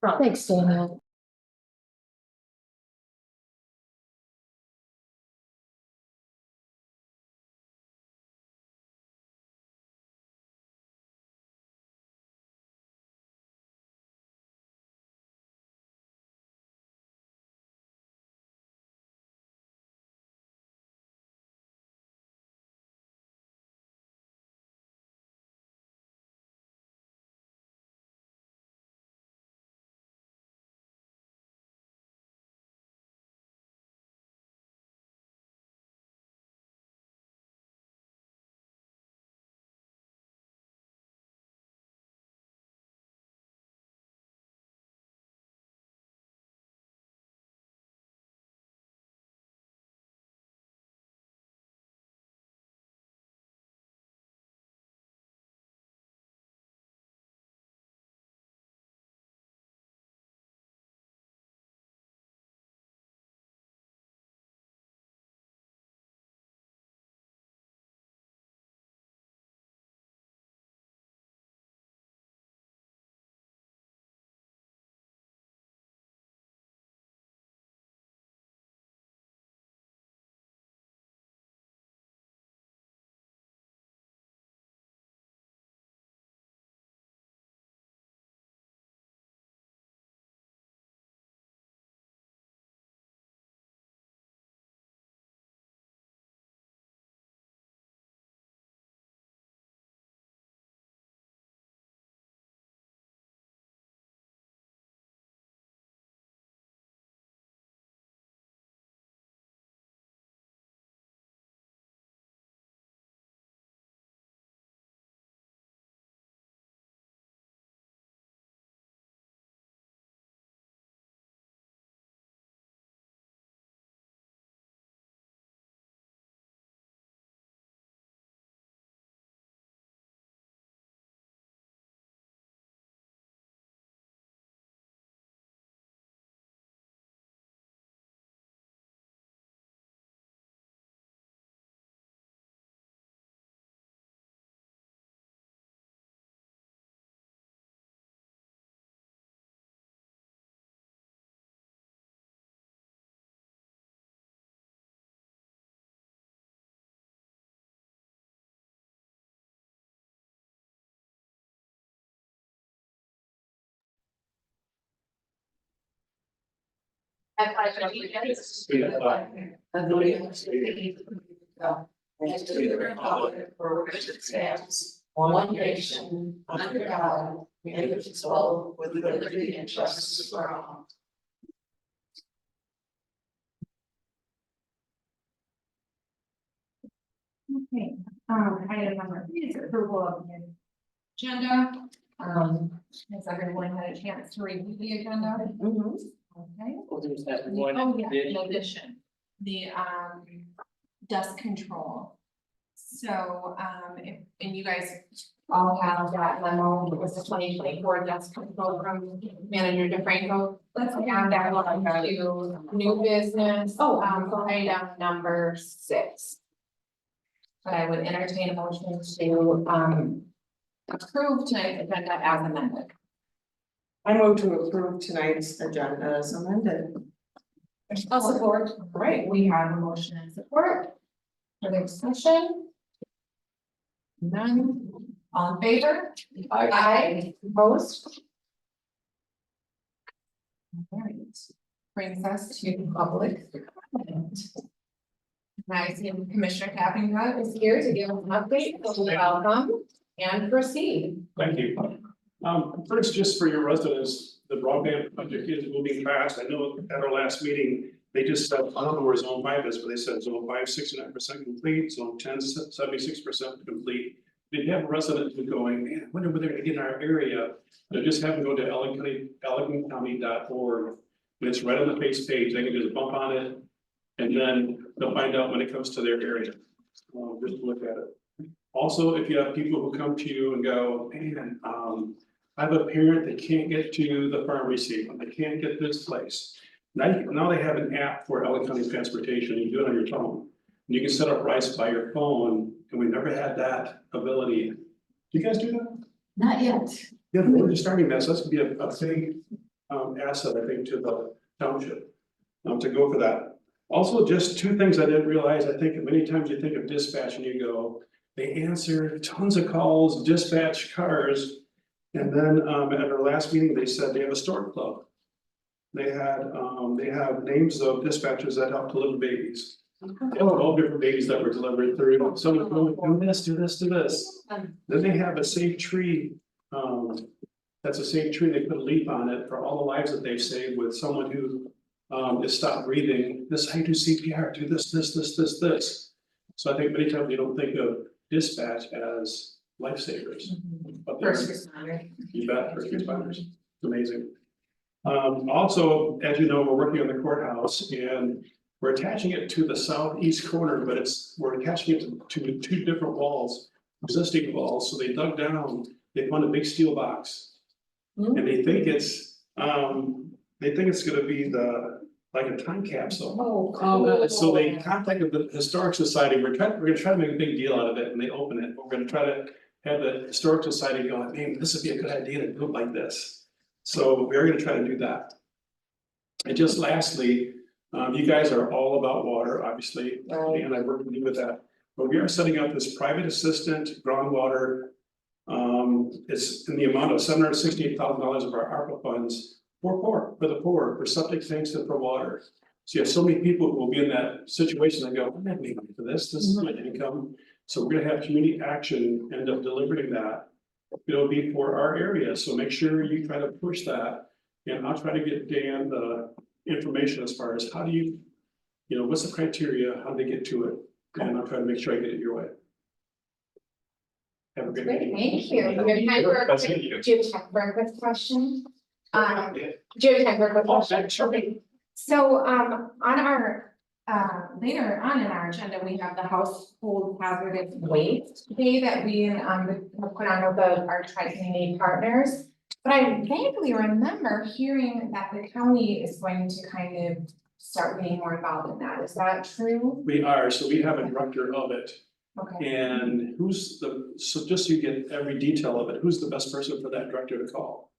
Thanks, Daniel. I pledge allegiance to the flag of the United States of America and to the republic for which it stands, one nation, under God, indivisible, with liberty and justice for all. Okay, item number 3 is approval of the agenda. Has everyone had a chance to review the agenda? Okay. Oh, yeah, in addition, the dust control. So, and you guys all have that memo, it was the 2024 dust control from Manager DeFranco. Let's add that one to new business, for item number 6. But I would entertain a motion to approve tonight's agenda as amended. I move to approve tonight's agenda as amended. I'll support. All right, we have a motion and support. Further discussion? None. All in favor? Aye. Opposed? All right, brings us to public comment. And I see Commissioner Cappington is here to give an update, so welcome and proceed. Thank you. First, just for your residents, the broadband project is moving fast. I know at our last meeting, they just said, I don't know where zone 5 is, but they said zone 5, 69% complete, zone 10, 76% complete. They have residents who going, man, when are they gonna get in our area? They just have to go to elgincounty.org. And it's right on the face page. They can just bump on it. And then they'll find out when it comes to their area. Just look at it. Also, if you have people who come to you and go, man, I have a parent that can't get to the pharmacy, they can't get this place. Now they have an app for LA County Transportation, you do it on your phone. And you can set up rides by your phone, and we never had that ability. Do you guys do that? Not yet. Yeah, we're just starting that, so that's gonna be a big asset, I think, to the township, to go for that. Also, just two things I didn't realize, I think many times you think of dispatch and you go, they answer tons of calls, dispatch cars. And then, at our last meeting, they said they have a stork club. They have names of dispatchers that help deliver babies. All different babies that were delivered through, someone going, do this, do this, do this. Then they have a safe tree, that's a safe tree, they put a leaf on it for all the lives that they've saved with someone who is stopped breathing. This, how you do CPR, do this. So I think many times you don't think of dispatch as lifesavers. But they're- First responder. You bet, first responders, amazing. Also, as you know, we're working on the courthouse and we're attaching it to the southeast corner, but we're attaching it to two different walls, existing walls, so they dug down, they found a big steel box. And they think it's gonna be like a time capsule. Oh, So they contacted the Historic Society, we're gonna try to make a big deal out of it, and they open it, we're gonna try to have the Historic Society go, man, this would be a good idea to do it like this. So we're gonna try to do that. And just lastly, you guys are all about water, obviously, and I work with you with that. But we are setting up this private assistant groundwater. It's in the amount of $768,000 of our ARPA funds for the poor, for septic tanks and for water. So you have so many people who will be in that situation that go, I'm not making money for this is my income. So we're gonna have community action end up delivering that. It'll be for our area, so make sure you try to push that. And I'll try to get Dan the information as far as how do you what's the criteria, how do they get to it? And I'll try to make sure I get it your way. Have a good Great, meeting. thank you. Do you have time for a That's quick- it, you. do you have time for a quick question? Do you have time for a quick question? Sure. Okay. So, on our, later on in our agenda, we have the household hazardous waste day that we, have put on with our tri-community partners. But I vaguely remember hearing that the county is going to kind of start getting more involved in that. Is that true? We are, so we have a director of it, Okay. and so just so you get every detail of it, who's the best person for that director to call?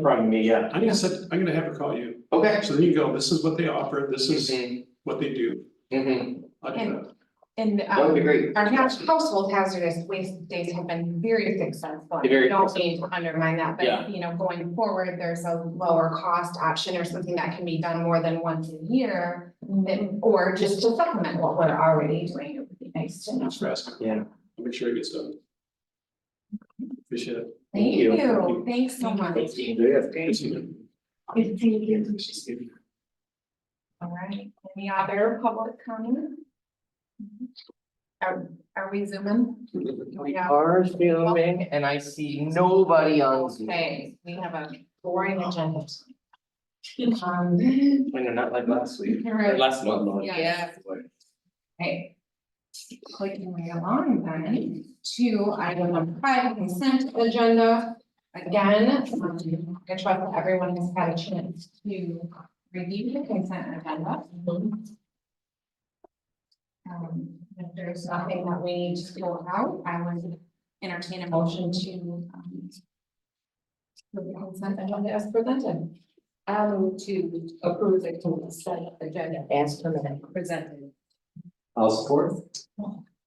From me, yeah. I'm gonna have her call you, Okay. so then you go, this is what they offer, this is what they do. I'll do that. And, That would be great. our household hazardous waste days have been very successful. Very We don't need to undermine that, Yeah. but, going forward, there's a lower cost option or something that can be done more than once a year. Or just to supplement what we're already doing, it would be nice to know. Thanks for asking. Yeah. I'll make sure it gets done. Appreciate it. Thank you. you, thanks so much. Good seeing you. All right, any other public comment? Are we zooming? We are zooming and I see nobody on Zoom. Okay, we have a boring agenda. I know, not like last week, or Right. last month. Yeah. Okay. Clicking right along then to item number 5, consent agenda. Again, I trust that everyone has had a chance to review the consent agenda. If there's nothing that we need to go out, I would entertain a motion to approve the consent agenda as presented. I move to approve the consent agenda as presented. I'll support.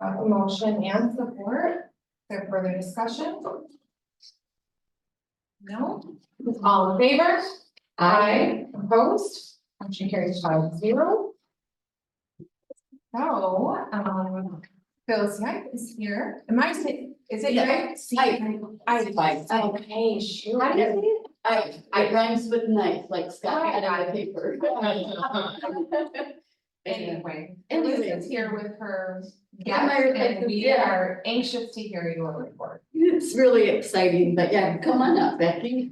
A motion and support. Is there further discussion? No? All in favor? Aye. Opposed? Motion carries 5-0. So, Phil Sipe is here. Am I saying, is it Yeah. right? Okay, sure. How do you say it? I rhymes with knife, like Scott had on the paper. Anyway, Anyway. Elizabeth's here with her Yeah, my guests and we yeah. are anxious to hear your report. It's really exciting, but yeah, come on up, Becky.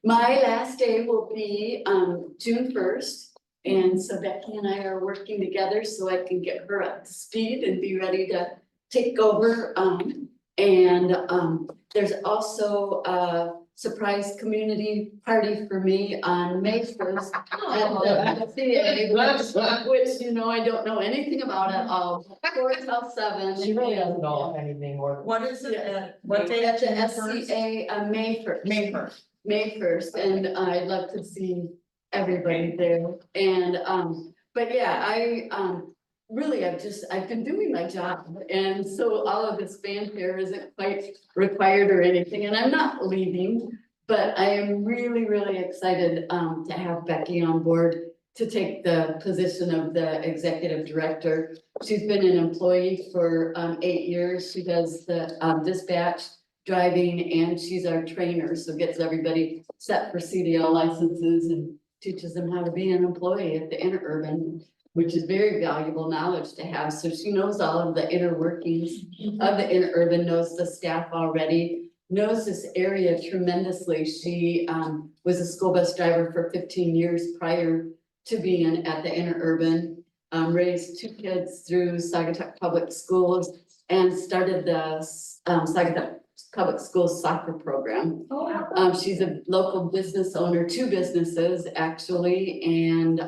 My last day will be, June 1st. And so Becky and I are working together so I can get her up to speed and be ready to take over. There's also a surprise community party for me on May 1st. At the FCA, which, I don't know anything about at all. 4 till 7. She really doesn't know anything more. What is it, Yeah. what day? At the FCA, May 1st. May 1st. May 1st, and I'd love to see everybody there. And, but yeah, really, I've been doing my job, and so all of this fanfare isn't quite required or anything, and I'm not leaving. But I am really, really excited, to have Becky on board to take the position of the executive director. She's been an employee for, 8 years. She does the, dispatch, driving, and she's our trainer, so gets everybody set for CDL licenses and teaches them how to be an employee at the interurban, which is very valuable knowledge to have. So she knows all of the inner workings of the interurban, knows the staff already, knows this area tremendously. She was a school bus driver for 15 years prior to being at the interurban, raised 2 kids through Saugatuck Public Schools, and started the Saugatuck Public Schools soccer program. She's a local business owner, 2 businesses actually, and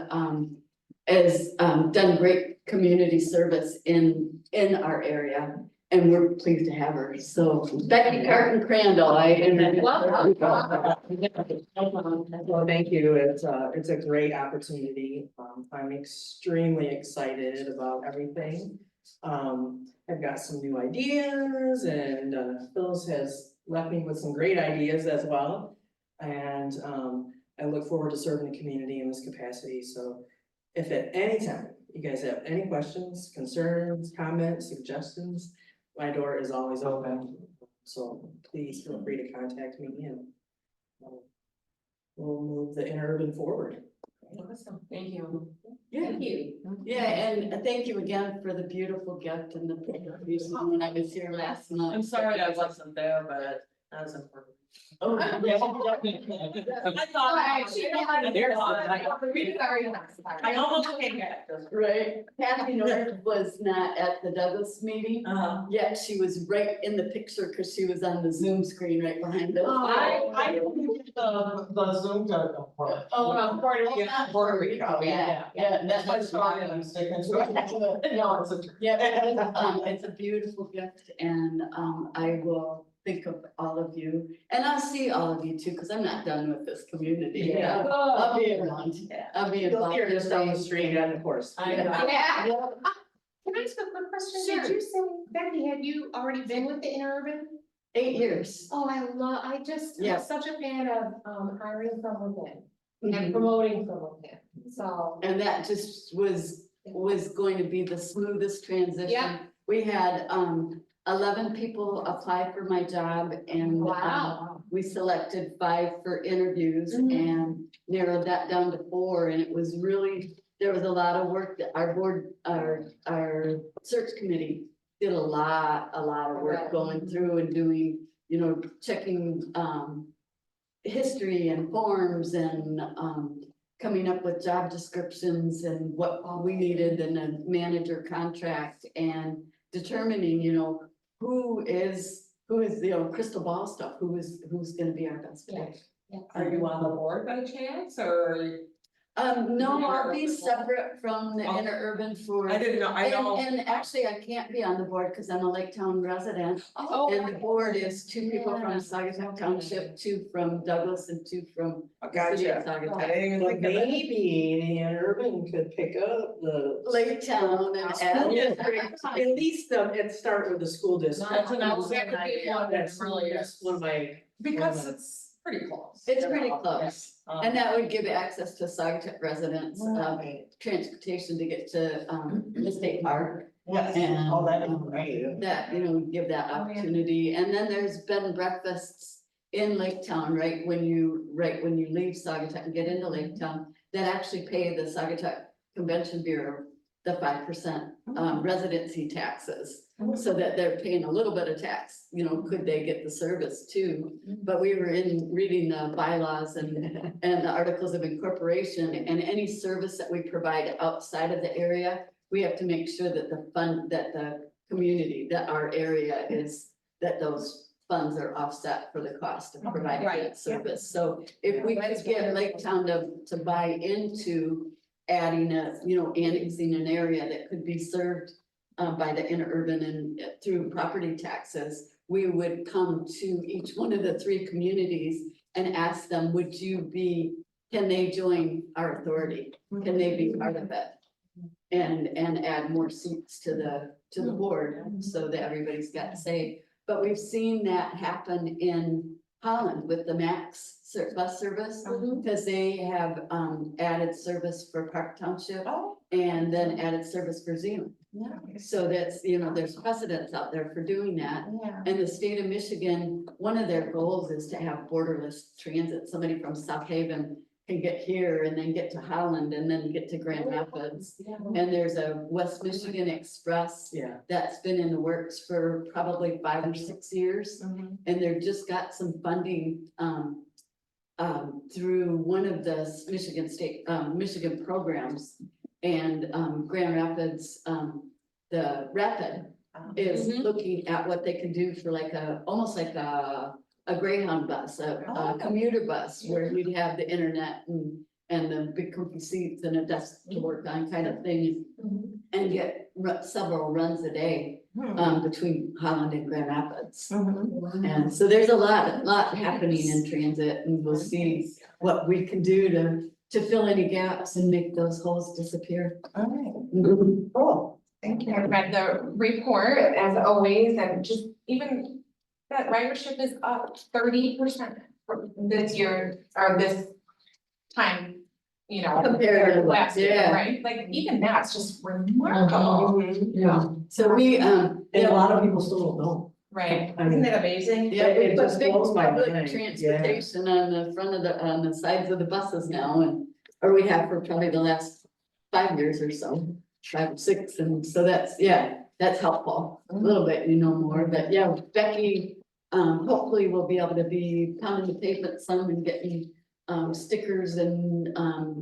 has done great community service in our area. And we're pleased to have her. So Becky Carton Crandall, Well, thank you. It's a great opportunity. I'm extremely excited about everything. I've got some new ideas, and Phyllis has left me with some great ideas as well. And I look forward to serving the community in this capacity. So if at any time you guys have any questions, concerns, comments, suggestions, my door is always open. So please feel free to contact me, and we'll move the interurban forward. Awesome, thank you. Thank you. Yeah, and thank you again for the beautiful gift and the picture when I was here last month. I'm sorry I wasn't there, but that was important. Oh, I almost came back. right. Kathy North was not at the Douglas meeting, yet she was right in the picture because she was on the Zoom screen right behind us. I the Zoom got a part. Oh, no, Puerto Rico, yeah, that's That's why I'm sticking to it. No, it's a. Yeah, it's a beautiful gift, and I will think of all of you, and I'll see all of you too, because I'm not done with this community. Yeah. I'll be around, I'll be You'll involved. hear just down the street, and of course. I know. Yeah. Yeah. Can I ask a quick question? Sure. Did you say, Becky, have you already been with the interurban? 8 years. Oh, I just, Yeah. I'm such a fan of hiring from within and Mhm. promoting from within, so. And that just was going to be the smoothest transition. Yeah. We had 11 people apply for my job, and Wow. we selected 5 for interviews Mhm. and narrowed that down to 4, and it was really, there was a lot of work that our board, our search committee did a lot of work going through and doing, checking history and forms and coming up with job descriptions and what we needed in a manager contract, and determining, who is crystal ball stuff, who's gonna be our best pick. Are you on the board by chance, or? No, I'll be separate from the Oh. interurban for. I didn't know, I know. And actually, I can't be on the board because I'm a Lake Town resident, Oh, and the board is 2 people from Saugatuck Township, 2 from Douglas, and 2 from the city of Saugatuck. But maybe the interurban could pick up the. Lake Town and School add. district. At least it start with the school district. That's an outstanding idea. That's one of my. Because it's pretty close. It's pretty close, Um, and that would give access to Saugatuck residents, Right. transportation to get to the state park. Yes, And, oh, that'd be great. That, give that opportunity, and then there's bed and breakfasts in Lake Town, right when you leave Saugatuck and get into Lake Town, that actually pay the Saugatuck Convention Bureau the 5% residency taxes. So that they're paying a little bit of tax, could they get the service too? But we were reading the bylaws and the articles of incorporation, and any service that we provide outside of the area, we have to make sure that the community, that our area is, that those funds are offset for the cost of providing Right, that service. So if we could get Lake Town to buy into adding annexing an area that could be served by the interurban and through property taxes, we would come to each one of the 3 communities and ask them, can they join our authority? Can they be part of it? And add more seats to the board so that everybody's got to say. But we've seen that happen in Holland with the bus service. Because they have added service for Park Township Oh, and then added service for Zealand. yeah. So that's, there's precedents out there for doing that. Yeah. And the state of Michigan, one of their goals is to have borderless transit. Somebody from South Haven can get here and then get to Holland and then get to Grand Rapids. And there's a West Michigan Express Yeah. that's been in the works for probably 5 or 6 years. And they've just got some funding through one of the Michigan programs. And Grand Rapids, the Rapid is looking at what they can do for almost like a Greyhound bus, a commuter bus, where you'd have the internet and the big comfy seats and a desk to work on kind of thing. And get several runs a day between Holland and Grand Rapids. And so there's a lot happening in transit, and we'll see what we can do to fill any gaps and make those holes disappear. All right, cool. Thank you. I read the report as always, and just even that ridership is up 30% this year, or this time, Compared to last year, yeah. right? Like even that's just remarkable, Yeah, So we, and a lot of people still don't know. right? I mean, amazing? yeah, we It put just big blows my public mind, transportation on the front of on the sides of the buses now, or we have for probably the last 5 years or so, 5 or 6, and so that's helpful. A little bit, more, but yeah, Becky, hopefully we'll be able to be pounding the pavement some and getting stickers and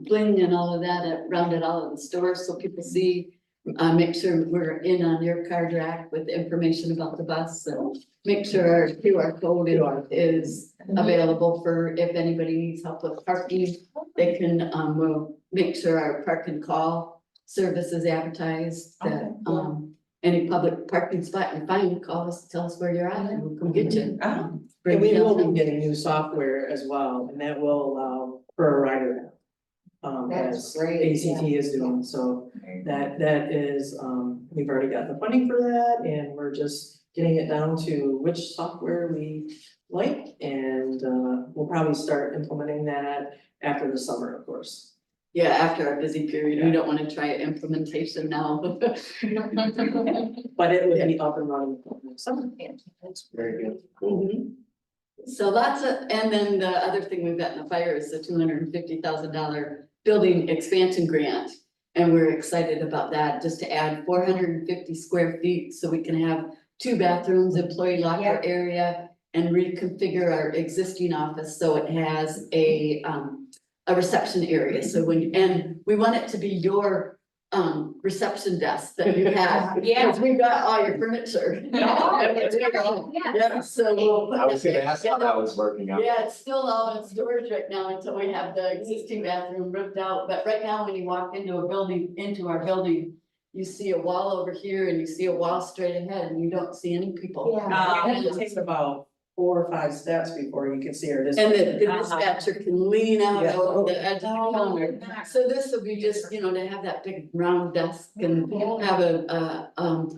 bling and all of that around at all of the stores, so people see. Make sure we're in on your card rack with information about the bus, and make sure our QR code is available for if anybody needs help with parking. They can, we'll make sure our park and call service is advertised, that any public parking spot you find, call us, tell us where you're at, and we'll come get you. Oh, And we will be getting new software as well, and that will allow for a rider. That's as great, ACT is doing, so that is, we've already got the funding for that, and we're just getting it down to which software we like, and we'll probably start implementing that after the summer, of course. Yeah, after our busy period, we don't wanna try implementation now. But it would be up and running next summer. That's very good. Mhm. So and then the other thing we've got in the fire is the $250,000 building expansion grant. And we're excited about that, just to add 450 square feet, so we can have 2 bathrooms, employee locker area, and reconfigure our existing office, so it has a reception area, so and we want it to be your reception desk that you have. Yeah. Because we've got all your furniture. Yeah, so we'll put I was that gonna ask how that was working out. Yeah, it's still all in storage right now until we have the existing bathroom ripped out, but right now, when you walk into our building, you see a wall over here and you see a wall straight ahead, and you don't see any people. It takes about 4 or 5 steps before you can see her. And the dispatcher can lean out Yeah. over the edge of the counter. So this will be just, to have that big round desk and have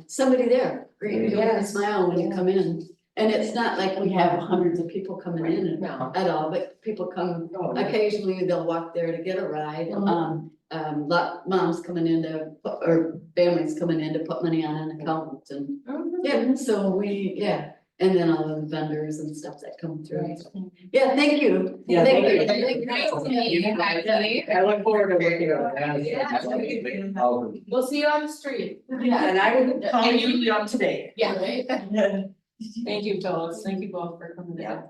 somebody there, greet you with a smile when you come in. And it's not like we have hundreds of people coming in at all, but people come, occasionally they'll walk there to get a ride. Moms coming in or families coming in to put money on an account, and so and then all of the vendors and stuff that come through. Yeah, thank you. Yeah, Thank thank you. you. Nice to meet you, actually. I look forward to working on that. Yeah. We'll see you on the street. Yeah, And I will call And you- you up today. Yeah. Thank you, Phyllis. Thank you both for coming in.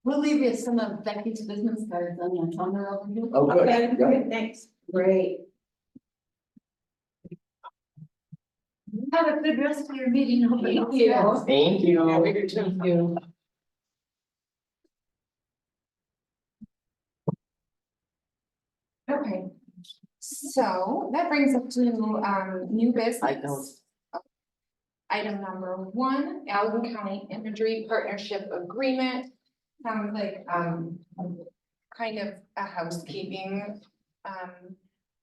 We'll leave you some of Becky's business cards on your counter over here. Oh, good. Yeah. Thanks. Great. Have a good rest of your meeting. Thank you. Thank you. Thank you. Okay. So that brings us to new business. I know. Item number 1, Allegan County Imagery Partnership Agreement. Sounds like, kind of a housekeeping,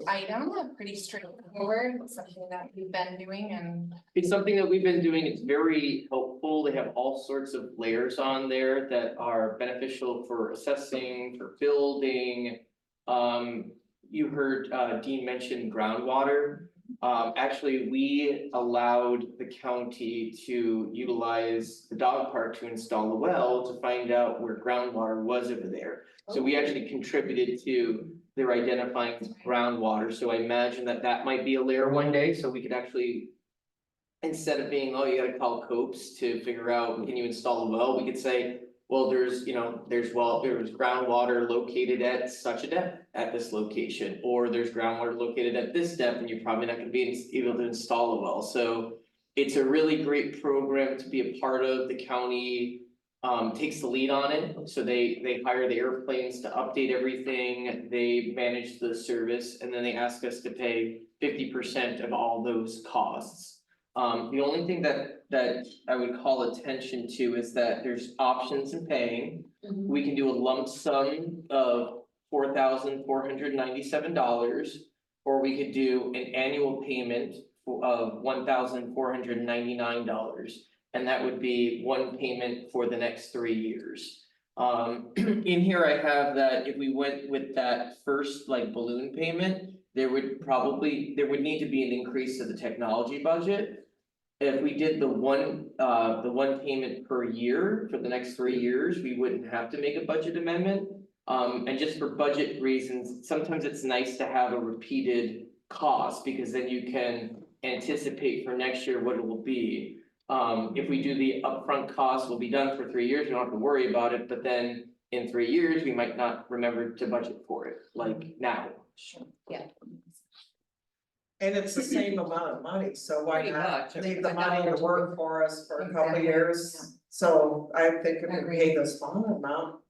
item, pretty straightforward, something that we've been doing and. It's something that we've been doing, it's very helpful, they have all sorts of layers on there that are beneficial for assessing, for building. You heard Dean mention groundwater. Actually, we allowed the county to utilize the dog park to install a well to find out where groundwater was over there. So we actually contributed to their identifying groundwater, so I imagine that that might be a layer one day, so we could actually. Instead of being, oh, you gotta call Copes to figure out, can you install a well, we could say, well, there's groundwater located at such a depth at this location. Or there's groundwater located at this depth and you're probably not gonna be able to install a well, so. It's a really great program to be a part of, the county takes the lead on it, so they hire the airplanes to update everything, they manage the service, and then they ask us to pay 50% of all those costs. The only thing that I would call attention to is that there's options in paying. We can do a lump sum of $4,497, or we could do an annual payment of $1,499. And that would be one payment for the next 3 years. In here I have that if we went with that first like balloon payment, there would need to be an increase to the technology budget. If we did the one payment per year for the next 3 years, we wouldn't have to make a budget amendment. And just for budget reasons, sometimes it's nice to have a repeated cost, because then you can anticipate for next year what it will be. If we do the upfront cost, will be done for 3 years, we don't have to worry about it, but then in 3 years, we might not remember to budget for it, like now. Sure, yeah. And it's the same amount of money, so why Pretty not much. leave the money to work for us for a couple Exactly, years? So I think if we pay the small amount,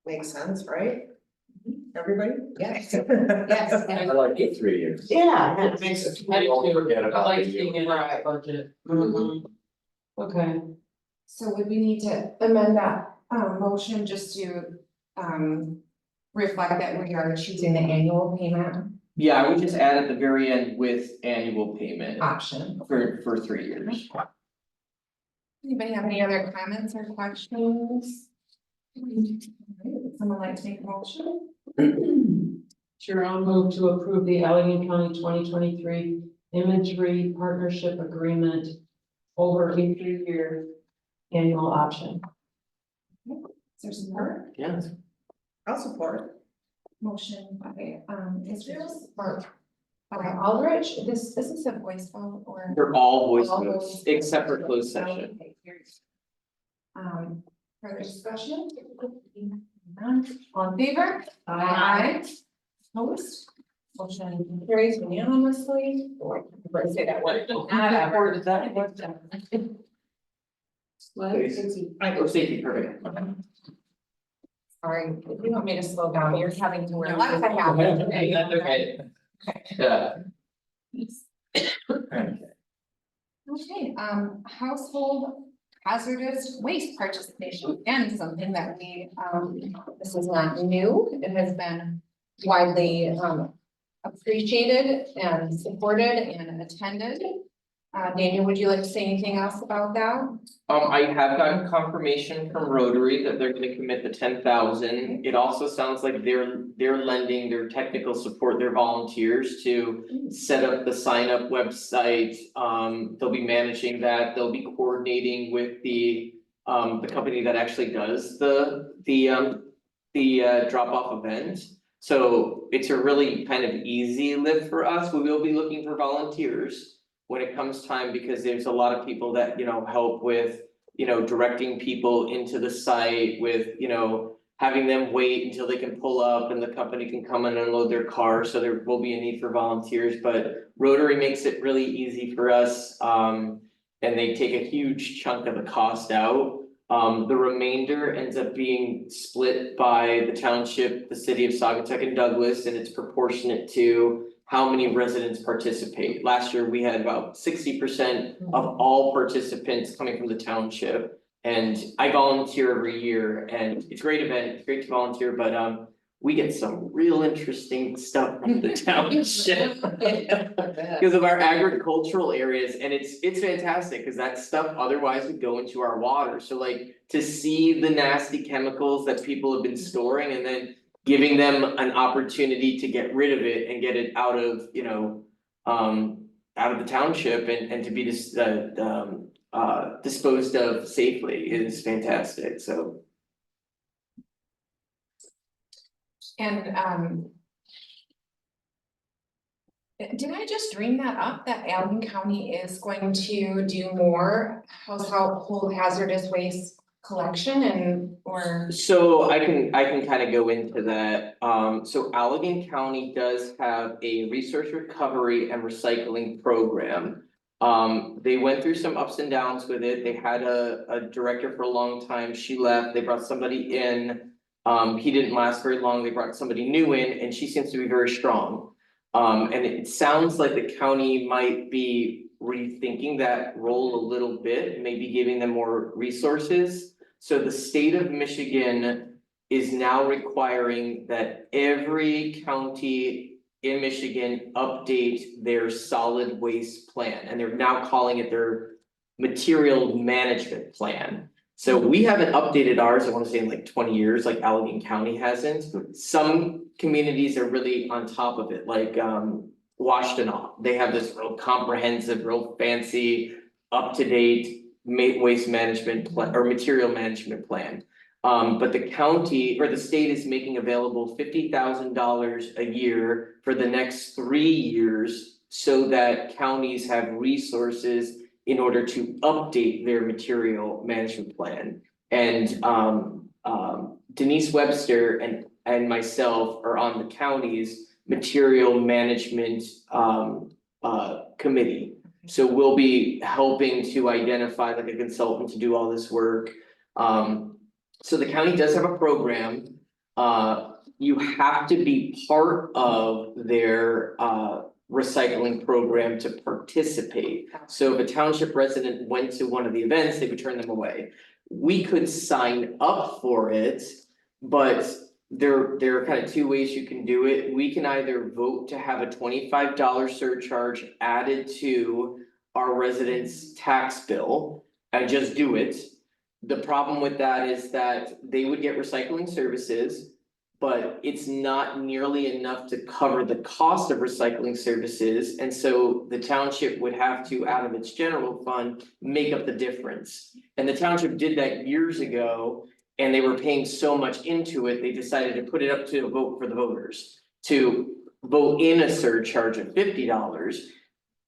makes sense, right? Everybody? Yes. Yes. I like it 3 years. Yeah, it makes it. We don't forget I about like the seeing it out of budget. Mhm. Okay, So would we need to amend that motion just to reflect that we are choosing the annual payment Yeah, I would just add at the very end with annual payment option? for 3 years. Anybody have any other comments or questions? Would someone like to make a motion? sure, I'll move to approve the Allegheny County 2023 Imagery Partnership Agreement over a 3-year annual option. Is there support? Yes. I'll support. Motion by Israel, support by Aldrich. This is a voice vote or? They're all voice All votes, voice. except for closed session. Okay, here's. Further discussion? None. All in favor? Aye. Opposed? Motion carries unanimously. Or, let's say that word. Or did that? What? Oh, safety, perfect. Sorry, if you want me to slow down, you're having to wear. Lots of hats today. That's okay. Yeah. Okay, household hazardous waste participation, again, something that we, this is not new, it has been widely, appreciated and supported and attended. Daniel, would you like to say anything else about that? I have gotten confirmation from Rotary that they're gonna commit the 10,000. It also sounds like they're lending their technical support, their volunteers to set up the sign up website. They'll be managing that, they'll be coordinating with the company that actually does the drop off event. So it's a really kind of easy lift for us. We will be looking for volunteers when it comes time, because there's a lot of people that, help with, directing people into the site with, having them wait until they can pull up and the company can come and unload their car, so there will be a need for volunteers, but Rotary makes it really easy for us. And they take a huge chunk of the cost out. The remainder ends up being split by the township, the city of Saugatuck and Douglas, and it's proportionate to how many residents participate. Last year, we had about 60% of all participants coming from the township. And I volunteer every year and it's a great event, it's great to volunteer, but we get some real interesting stuff from the township. Because of our agricultural areas and it's fantastic, because that stuff otherwise would go into our water, so like to see the nasty chemicals that people have been storing and then giving them an opportunity to get rid of it and get it out of, out of the township and to be disposed of safely is fantastic, so. And did I just dream that up, that Allen County is going to do more household hazardous waste collection or? So I can kind of go into that, so Allegan County does have a resource recovery and recycling program. They went through some ups and downs with it, they had a director for a long time, she left, they brought somebody in. He didn't last very long, they brought somebody new in and she seems to be very strong. And it sounds like the county might be rethinking that role a little bit, maybe giving them more resources. So the state of Michigan is now requiring that every county in Michigan update their solid waste plan, and they're now calling it their material management plan. So we haven't updated ours, I wanna say in like 20 years, like Allegan County hasn't. Some communities are really on top of it, like Washtenaw. They have this real comprehensive, real fancy, up-to-date waste management plan or material management plan. But the county or the state is making available $50,000 a year for the next 3 years so that counties have resources in order to update their material management plan. And Denise Webster and myself are on the county's material management committee. So we'll be helping to identify like a consultant to do all this work. So the county does have a program. You have to be part of their recycling program to participate. So if a township resident went to one of the events, they would turn them away. We could sign up for it, but there are kind of two ways you can do it. We can either vote to have a $25 surcharge added to our residents' tax bill and just do it. The problem with that is that they would get recycling services, but it's not nearly enough to cover the cost of recycling services. And so the township would have to, out of its general fund, make up the difference. And the township did that years ago, and they were paying so much into it, they decided to put it up to a vote for the voters. To vote in a surcharge of $50.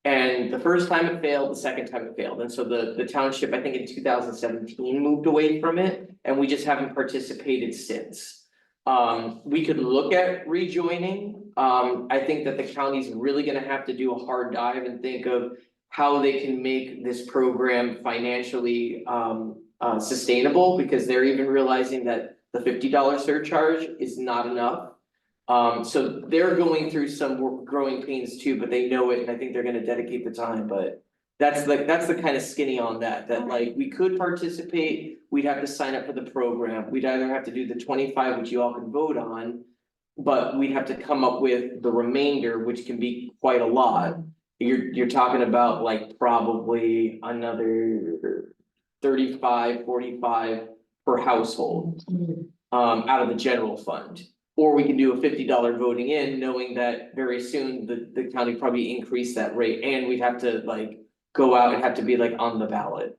And the first time it failed, the second time it failed, and so the township, I think in 2017, moved away from it, and we just haven't participated since. We could look at rejoining, I think that the county's really gonna have to do a hard dive and think of how they can make this program financially sustainable, because they're even realizing that the $50 surcharge is not enough. So they're going through some growing pains too, but they know it, and I think they're gonna dedicate the time, but. That's the kind of skinny on that like we could participate, we'd have to sign up for the program, we'd either have to do the 25, which you all can vote on. But we'd have to come up with the remainder, which can be quite a lot. You're talking about like probably another 35, 45 per household. Out of the general fund. Or we can do a $50 voting in, knowing that very soon the county probably increase that rate, and we'd have to like. Go out and have to be like on the ballot.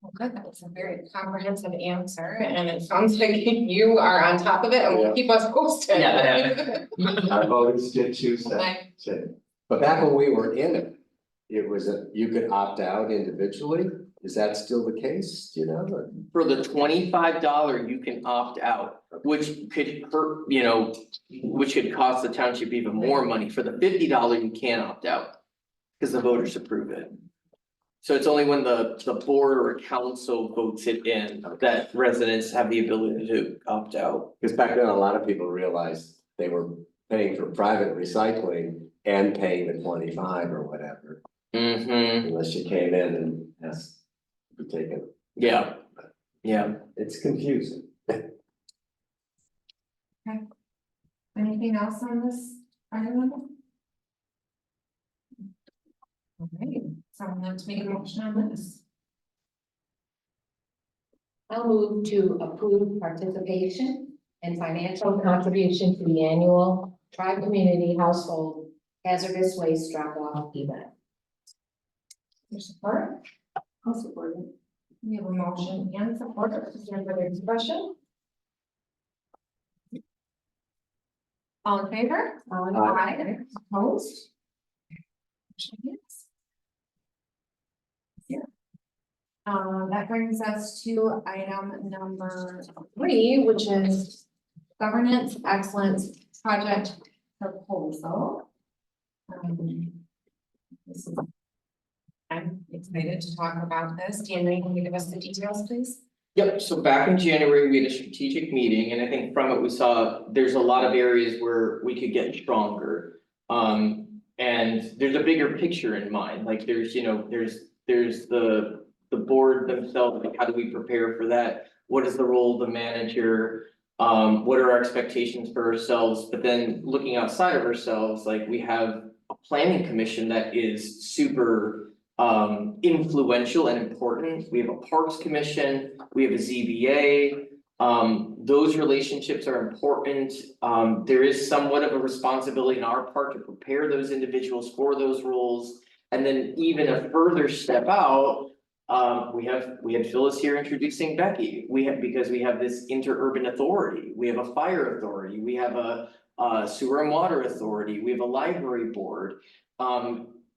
Well, good, that was a very comprehensive answer, and it sounds like you are on top of it and will keep us posted. Yeah. I've always did choose that. Okay. But back when we were in it, it was you could opt out individually. Is that still the case, do you know? Or- For the $25, you can opt out, which could hurt, which could cost the township even more money. For the $50, you can't opt out. Cause the voters approve it. So it's only when the board or council votes it in that residents have the ability to opt out. Because back then, a lot of people realized they were paying for private recycling and paying the 25 or whatever. Mm-hmm. Unless you came in and asked be taken. Yeah. It's confusing. Anything else on this item? Okay, someone like to make a motion on this? I'll move to approve participation and financial contribution to the annual tri-community household hazardous waste drop-off event. Your support? I'll support it. We have a motion and support. Is there any other discussion? All in favor? Aye. Opposed? Motion carries. Yeah. That brings us to item number 3, which is governance excellence project proposal. This is- I'm excited to talk about this. Dan, can you give us the details, please? Yep, so back in January, we had a strategic meeting, and I think from it, we saw there's a lot of areas where we could get stronger. And there's a bigger picture in mind, like there's, you know, there's the board themselves, like how do we prepare for that? What is the role of the manager? What are our expectations for ourselves? But then looking outside of ourselves, like we have a planning commission that is super influential and important. We have a parks commission, we have a ZBA. Those relationships are important. There is somewhat of a responsibility on our part to prepare those individuals for those roles. And then even a further step out, we had Phyllis here introducing Becky. Because we have this interurban authority, we have a fire authority, we have a sewer and water authority, we have a library board.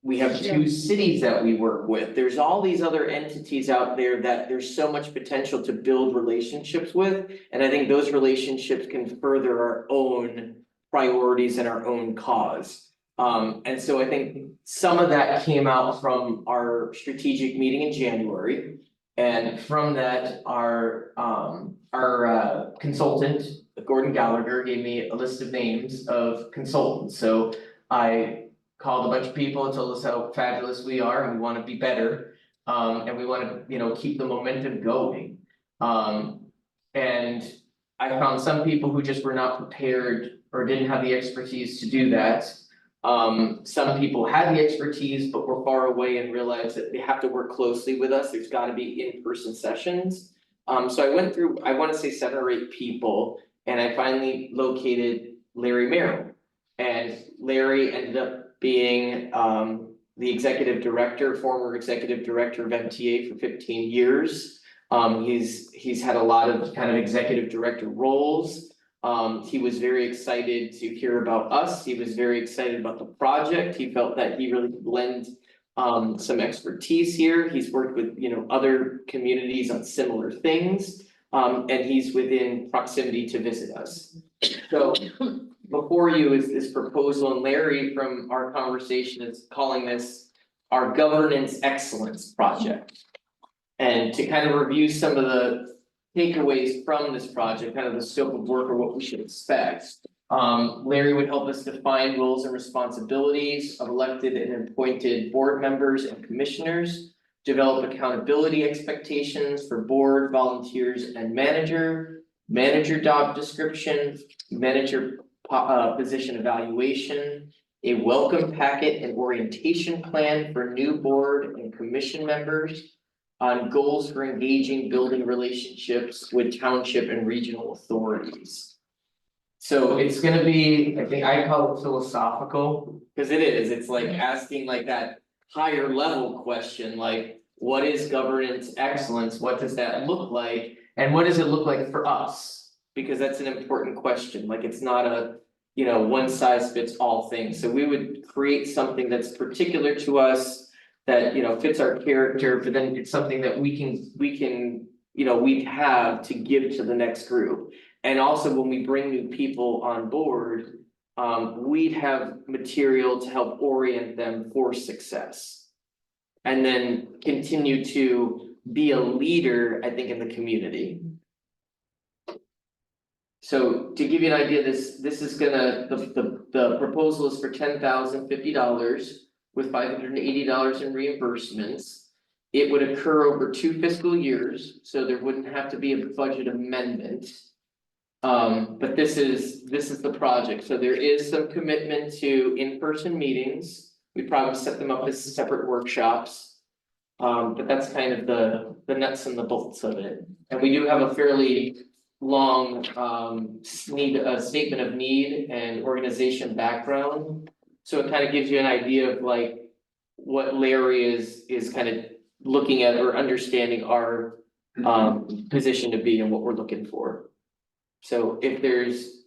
We have 2 cities that we work with. There's all these other entities out there that there's so much potential to build relationships with. And I think those relationships can further our own priorities and our own cause. And so I think some of that came out from our strategic meeting in January. And from that, our consultant, Gordon Gallagher, gave me a list of names of consultants. So I called a bunch of people and told us how fabulous we are and we want to be better. And we want to, you know, keep the momentum going. And I found some people who just were not prepared or didn't have the expertise to do that. Some people had the expertise, but were far away and realized that they have to work closely with us. There's got to be in-person sessions. So I went through, I want to say 7 or 8 people, and I finally located Larry Merrill. And Larry ended up being the executive director, former executive director of MTA for 15 years. He's had a lot of kind of executive director roles. He was very excited to hear about us. He was very excited about the project. He felt that he really could lend some expertise here. He's worked with, you know, other communities on similar things. And he's within proximity to visit us. So before you is this proposal, and Larry from our conversation is calling this our governance excellence project. And to kind of review some of the takeaways from this project, kind of the scope of work or what we should expect. Larry would help us define roles and responsibilities of elected and appointed board members and commissioners, develop accountability expectations for board, volunteers, and manager job description, manager position evaluation, a welcome packet and orientation plan for new board and commission members on goals for engaging, building relationships with township and regional authorities. So it's gonna be, I think I call it philosophical, because it is, it's like asking like that higher level question, like what is governance excellence? What does that look like? And what does it look like for us? Because that's an important question, like it's not a, you know, one size fits all thing. So we would create something that's particular to us, that, you know, fits our character, but then it's something that we can, you know, we have to give to the next group. And also when we bring new people on board, we'd have material to help orient them for success. And then continue to be a leader, I think, in the community. So to give you an idea, this is gonna, the proposal is for $10,050 with $580 in reimbursements. It would occur over 2 fiscal years, so there wouldn't have to be a budget amendment. But this is the project, so there is some commitment to in-person meetings. We probably set them up as separate workshops. But that's kind of the nuts and the bolts of it, and we do have a fairly long statement of need and organization background. So it kind of gives you an idea of like what Larry is kind of looking at or understanding our position to be and what we're looking for. So if there's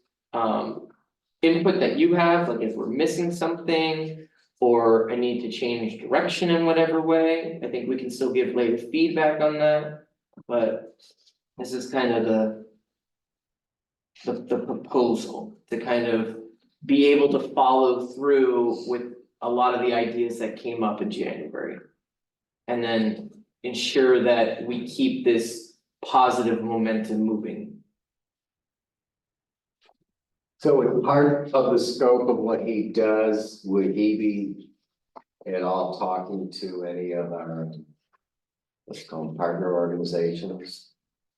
input that you have, like if we're missing something or I need to change direction in whatever way, I think we can still give Larry feedback on that. But this is kind of the proposal to kind of be able to follow through with a lot of the ideas that came up in January. And then ensure that we keep this positive momentum moving. So as part of the scope of what he does, would he be at all talking to any of our, let's call them partner organizations?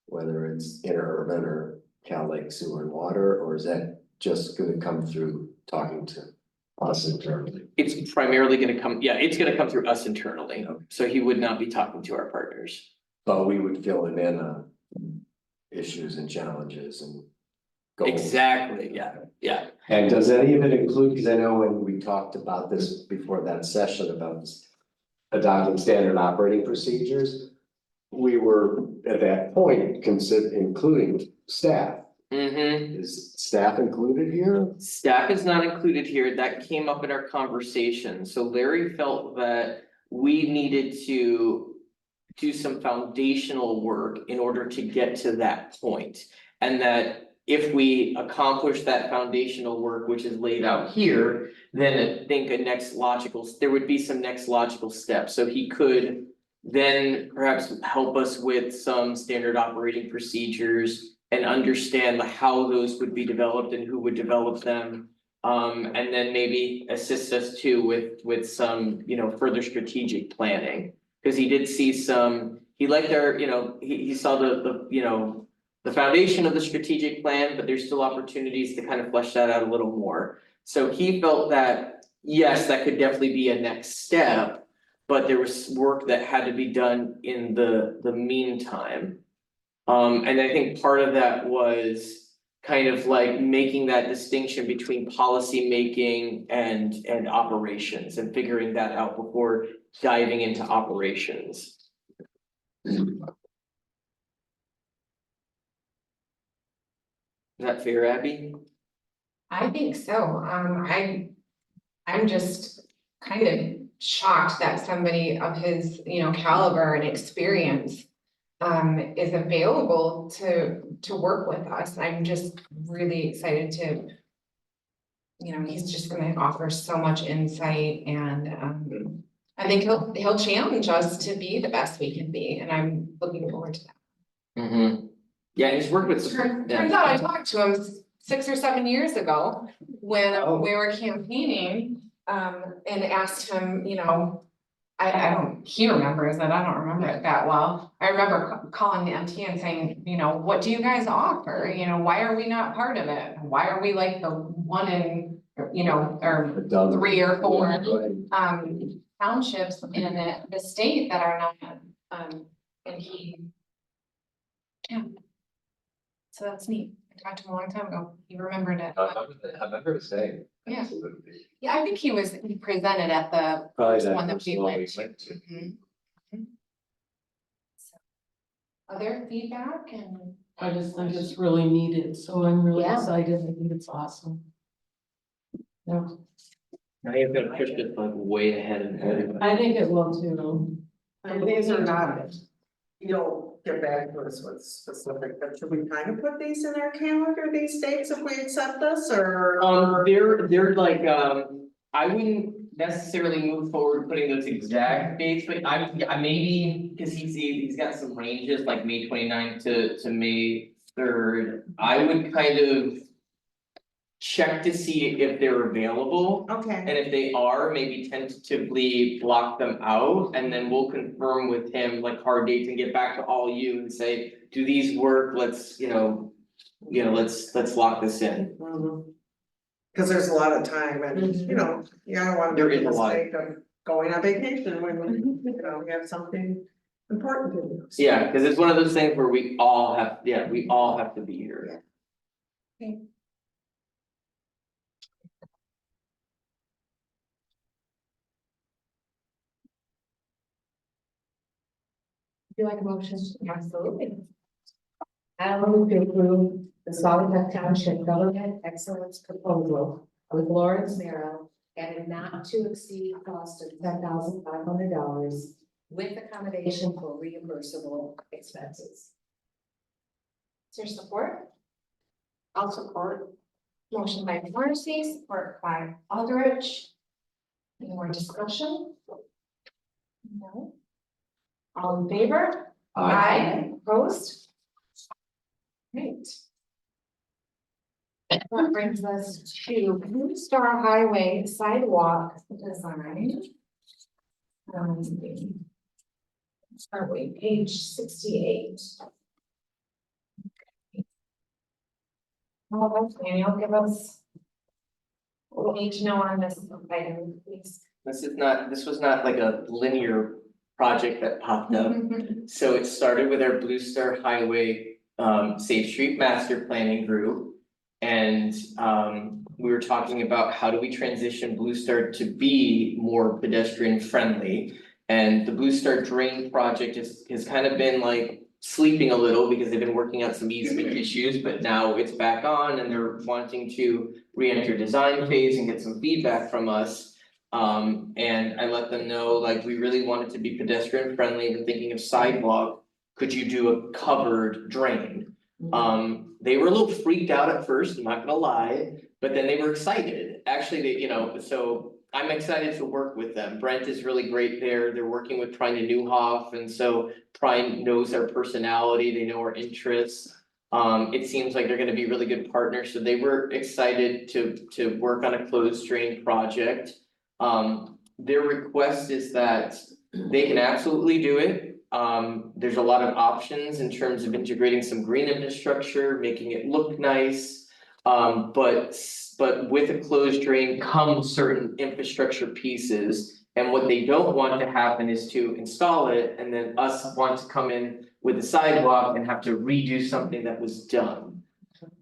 Whether it's Interurban or Cal Lake Sewer and Water, or is that just gonna come through talking to us internally? It's primarily gonna come, yeah, it's gonna come through us internally, so he would not be talking to our partners. But we would fill him in on issues and challenges and goals. Exactly, yeah. And does any of it include, because I know when we talked about this before that session about this adopting standard operating procedures, we were at that point including staff. Is staff included here? Staff is not included here, that came up in our conversation, so Larry felt that we needed to do some foundational work in order to get to that point. And that if we accomplish that foundational work, which is laid out here, then I think there would be some next logical steps, so he could then perhaps help us with some standard operating procedures and understand how those would be developed and who would develop them. And then maybe assist us too with some, further strategic planning. Cause he did see he liked our, he saw the foundation of the strategic plan, but there's still opportunities to kind of flesh that out a little more. So he felt that, yes, that could definitely be a next step, but there was work that had to be done in the meantime. And I think part of that was kind of like making that distinction between policy making and operations and figuring that out before diving into operations. Is that fair, Abby? I think so, I'm just kind of shocked that somebody of his, caliber and experience is available to work with us. I'm just really excited to, he's just gonna offer so much insight and I think he'll challenge us to be the best we can be, and I'm looking forward to that. Yeah, he's worked with. Turns out I talked to him 6 or 7 years ago when we were campaigning, and asked him, he remembers it, I don't remember it that well. I remember calling the MT and saying, what do you guys offer? Why are we not part of it? Why are we like the one in, or 3 or 4 townships in the state that are not, and he. Yeah. So that's neat. I talked to him a long time ago. He remembered it. I remember his name. Yeah. Absolutely. Yeah, I think he presented at the Probably first that one that first we one went to. So, other feedback and. I just think it's really needed, so I'm really Yeah. excited. I think it's awesome. Yeah, Now you've got to push it like way ahead of everybody. I think it will too. And these are not, you'll get back to us with specific, but should we kind of put these in our calendar, these dates, if we accept this, or? They're like, I wouldn't necessarily move forward putting those exact dates, but I maybe, cause he's got some ranges like May 29th to May 3rd. I would kind of check to see if they're available. Okay, And if they are, maybe tentatively block them out, and then we'll confirm with him like hard dates and get back to all you and say, do these work? Let's, let's lock this in. cause there's a lot of time and, you know, I don't wanna There make is the a lot. mistake of going on vacation when we have something important to do. Yeah, cause it's one of those things where we all have to be here. Do you like a motion? Absolutely. I move to approve the Saugatuck Township Government Excellence Proposal with Lawrence Merrill at a not to exceed cost of $10,500 with accommodation for reimbursable expenses. Is there support? I'll support. Motion by Morrissey, support by Aldrich. Any more discussion? No. All in favor? Opposed? Great. That brings us to Blue Star Highway sidewalk design. Start with page 68. Daniel, give us what we need to know on this item, please. This was not like a linear project that popped up. So it started with our Blue Star Highway Safe Street Master Planning Group. And we were talking about how do we transition Blue Star to be more pedestrian friendly. And the Blue Star Drain project has kind of been like sleeping a little because they've been working out some easement issues, but now it's back on and they're wanting to re-enter design phase and get some feedback from us. And I let them know, like, we really want it to be pedestrian friendly. We're thinking of sidewalk. Could you do a covered drain? They were a little freaked out at first, I'm not gonna lie, but then they were excited. Actually, so I'm excited to work with them. Brent is really great there. They're working with Prine and Newhoff, and so Prine knows our personality, they know our interests. It seems like they're gonna be really good partners, so they were excited to work on a closed drain project. Their request is that they can absolutely do it. There's a lot of options in terms of integrating some green infrastructure, making it look nice. But with a closed drain comes certain infrastructure pieces. And what they don't want to happen is to install it and then us want to come in with a sidewalk and have to redo something that was done.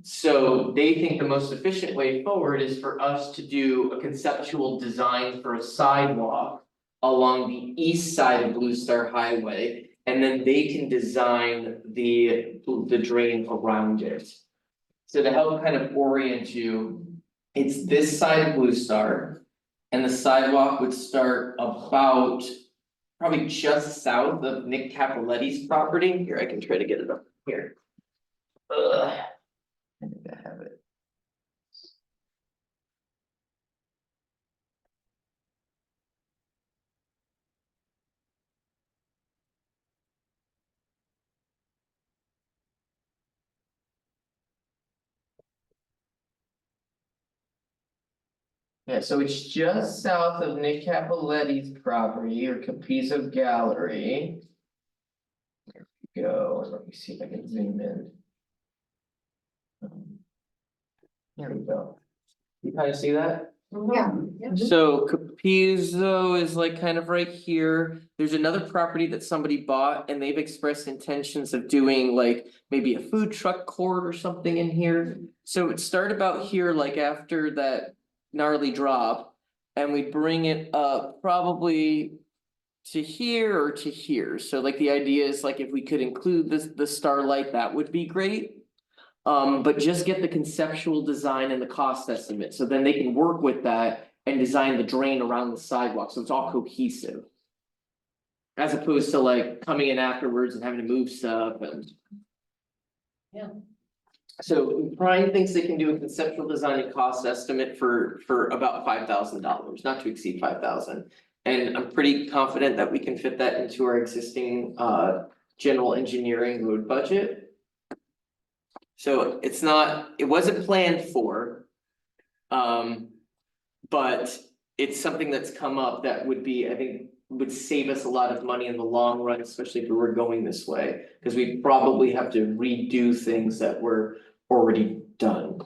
So they think the most efficient way forward is for us to do a conceptual design for a sidewalk along the east side of Blue Star Highway, and then they can design the drain around it. So to help kind of orient you, it's this side of Blue Star, and the sidewalk would start about probably just south of Nick Capoletti's property. Here, I can try to get it up here. I think I have it. Yeah, so it's just south of Nick Capoletti's property or Capizo Gallery. There we go, let me see if I can zoom in. There we go. You kind of see that? Yeah. So Capizo is like kind of right here. There's another property that somebody bought and they've expressed intentions of doing like maybe a food truck court or something in here. So it started about here, like after that gnarly drop, and we bring it up probably to here or to here. So like the idea is like if we could include the starlight, that would be great. But just get the conceptual design and the cost estimate, so then they can work with that and design the drain around the sidewalk, so it's all cohesive. As opposed to like coming in afterwards and having to move stuff and. Yeah. So Brian thinks they can do a conceptual design and cost estimate for about $5,000, not to exceed 5,000. And I'm pretty confident that we can fit that into our existing general engineering road budget. So it wasn't planned for, But it's something that's come up that would be, I think, would save us a lot of money in the long run, especially if we were going this way. Cause we probably have to redo things that were already done.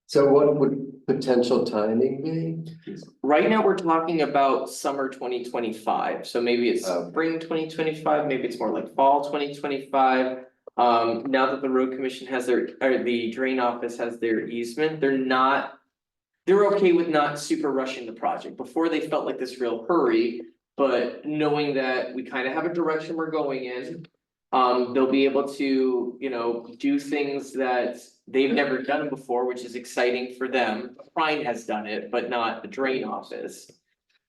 So what would potential timing be? Right now, we're talking about summer 2025, so maybe it's Okay. spring 2025, maybe it's more like fall 2025. Now that the road commission has their, or the drain office has their easement, they're okay with not super rushing the project. Before, they felt like this real hurry, but knowing that we kind of have a direction we're going in. They'll be able to, you know, do things that they've never done before, which is exciting for them. Prine has done it, but not the drain office.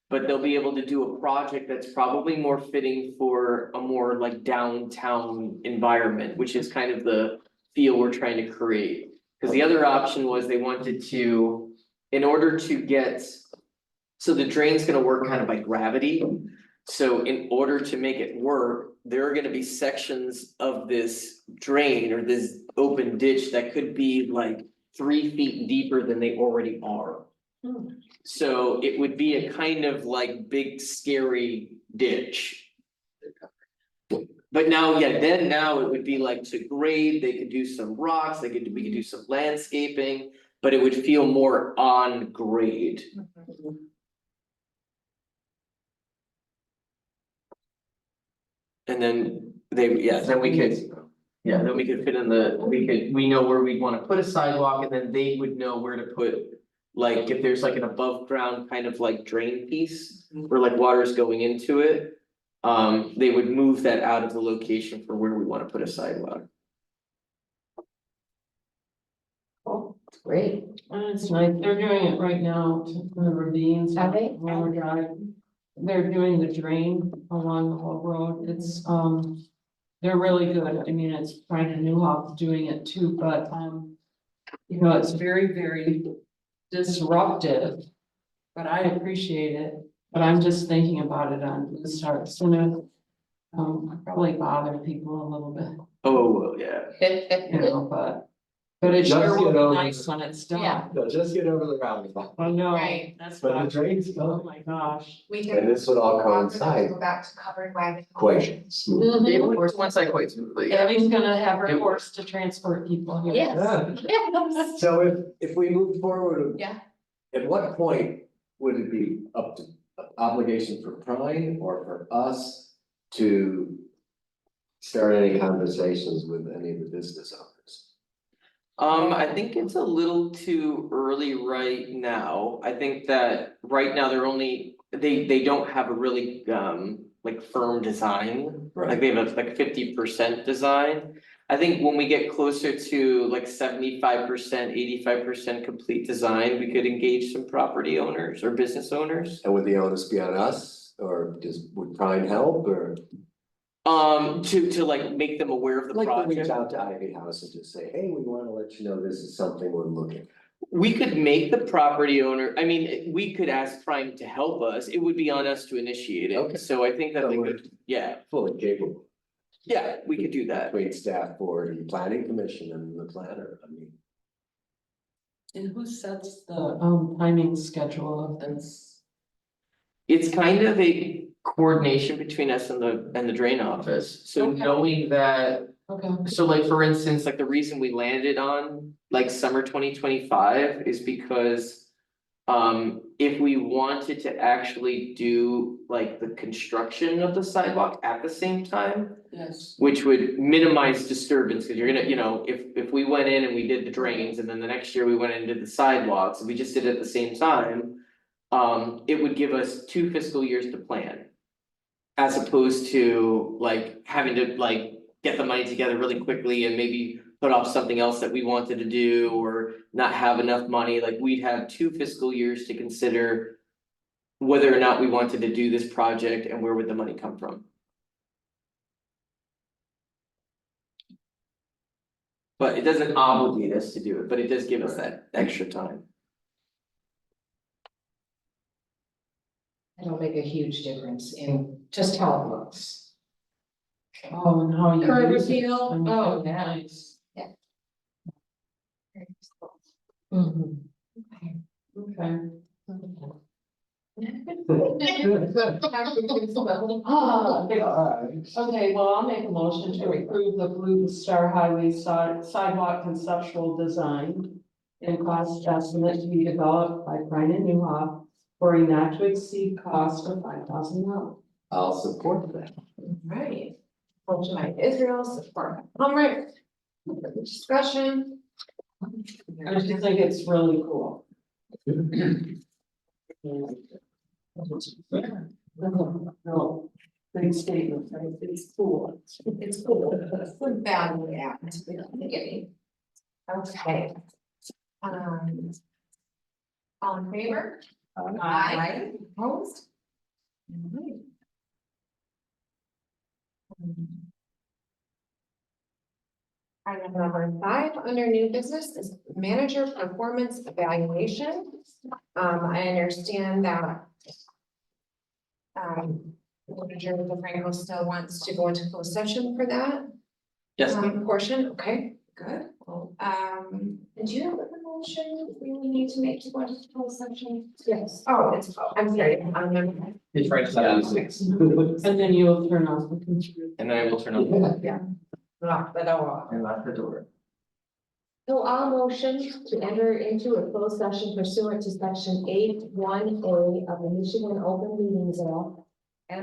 But they'll be able to do a project that's probably more fitting for a more like downtown environment, which is kind of the feel we're trying to create. Cause the other option was they wanted to, in order to get, so the drain's gonna work kind of by gravity. So in order to make it work, there are gonna be sections of this drain or this open ditch that could be like 3 feet deeper than they already are. So it would be a kind of like big scary ditch. But now, yeah, then now it would be like to grade, they could do some rocks, we could do some landscaping, but it would feel more on grade. And then then we could, then we could fit in we know where we'd wanna put a sidewalk and then they would know where to put. Like if there's like an above ground kind of like drain piece where like water's going into it. They would move that out of the location for where we wanna put a sidewalk. Great. It's nice, they're doing it right now to the ravines. Are they? Lower Drive. They're doing the drain along the whole road, it's, they're really good, I mean, it's Brian Newhoff doing it too, but, you know, it's very, very disruptive. But I appreciate it, but I'm just thinking about it on Blue Star, it's gonna, probably bother people a little bit, Oh, yeah. you know, but it Just sure will get be over nice when it's done. Yeah. No, just get over the roundabout. I know, Right. that's But the what, drain's oh gone. my gosh. We And this would all coincide. Go back to covered wagon. Quite smooth. Yeah, of course, once I quite smoothly, yeah. Abby's gonna have her horse to transport people here. Yes. Yes. So if we move forward. Yeah. At what point would it be up to obligation for Prime or for us to start any conversations with any of the business owners? I think it's a little too early right now. I think that right now they're only, they don't have a really like firm design. Like they have like 50% design. I think when we get closer to like 75%, 85% complete design, we could engage some property owners or business owners. And would the onus be on us or would Prime help or? To like make them aware of the Like to reach project. out to Ivy House and just say, hey, we wanna let you know this is something we're looking at. We could make the property owner, I mean, we could ask Prime to help us, it would be on us to initiate Okay. it, so I think that So they we're- could, yeah, Fully capable. we could do that. Between staff board and planning commission and the planner, I mean. And who sets the timing schedule of this? It's kind of a coordination between us and the drain office, so Okay. knowing that. Okay. So like, for instance, like the reason we landed on like summer 2025 is because. If we wanted to actually do like the construction of the sidewalk at the same time. Yes. Which would minimize disturbance, cause you're gonna, you know, if we went in and we did the drains and then the next year we went in and did the sidewalks, and we just did it at the same time. It would give us 2 fiscal years to plan. As opposed to like having to like get the money together really quickly and maybe put off something else that we wanted to do or not have enough money, like we'd have 2 fiscal years to consider. Whether or not we wanted to do this project and where would the money come from. But it doesn't obligate us to do it, but it does give us that extra time. It'll make a huge difference in just how it looks. Oh, and how you. Curb use it. appeal? I mean, Oh, oh, yeah. nice. Mhm. Okay. Okay. Okay, well, I'll make a motion to approve the Blue Star Highway sidewalk conceptual design and cost estimate to be developed by Brian Newhoff for a not to exceed cost of $5,000. I'll support that. Right. Motion by Israel, support by Humrick. Discussion. I just think it's really cool. No, big statement, right? It's cool. It's cool. Good value add to the beginning. Okay. All in favor? Aye. Opposed? Alright. Item number 5 under new business is manager performance evaluation. I understand that. Manager DeFranco still wants to go into closed session for that. Yes, Portion, okay, good. Do you have a motion we need to make to go into closed session? Yes. Oh, I'm sorry, I'm. it's right to six, And then you'll turn off the computer. and then I will turn on Yeah. Lock the door. and lock the door. So I'll motion to enter into a closed session pursuant to section 8(1)(a) of the Michigan Open Meetings Act,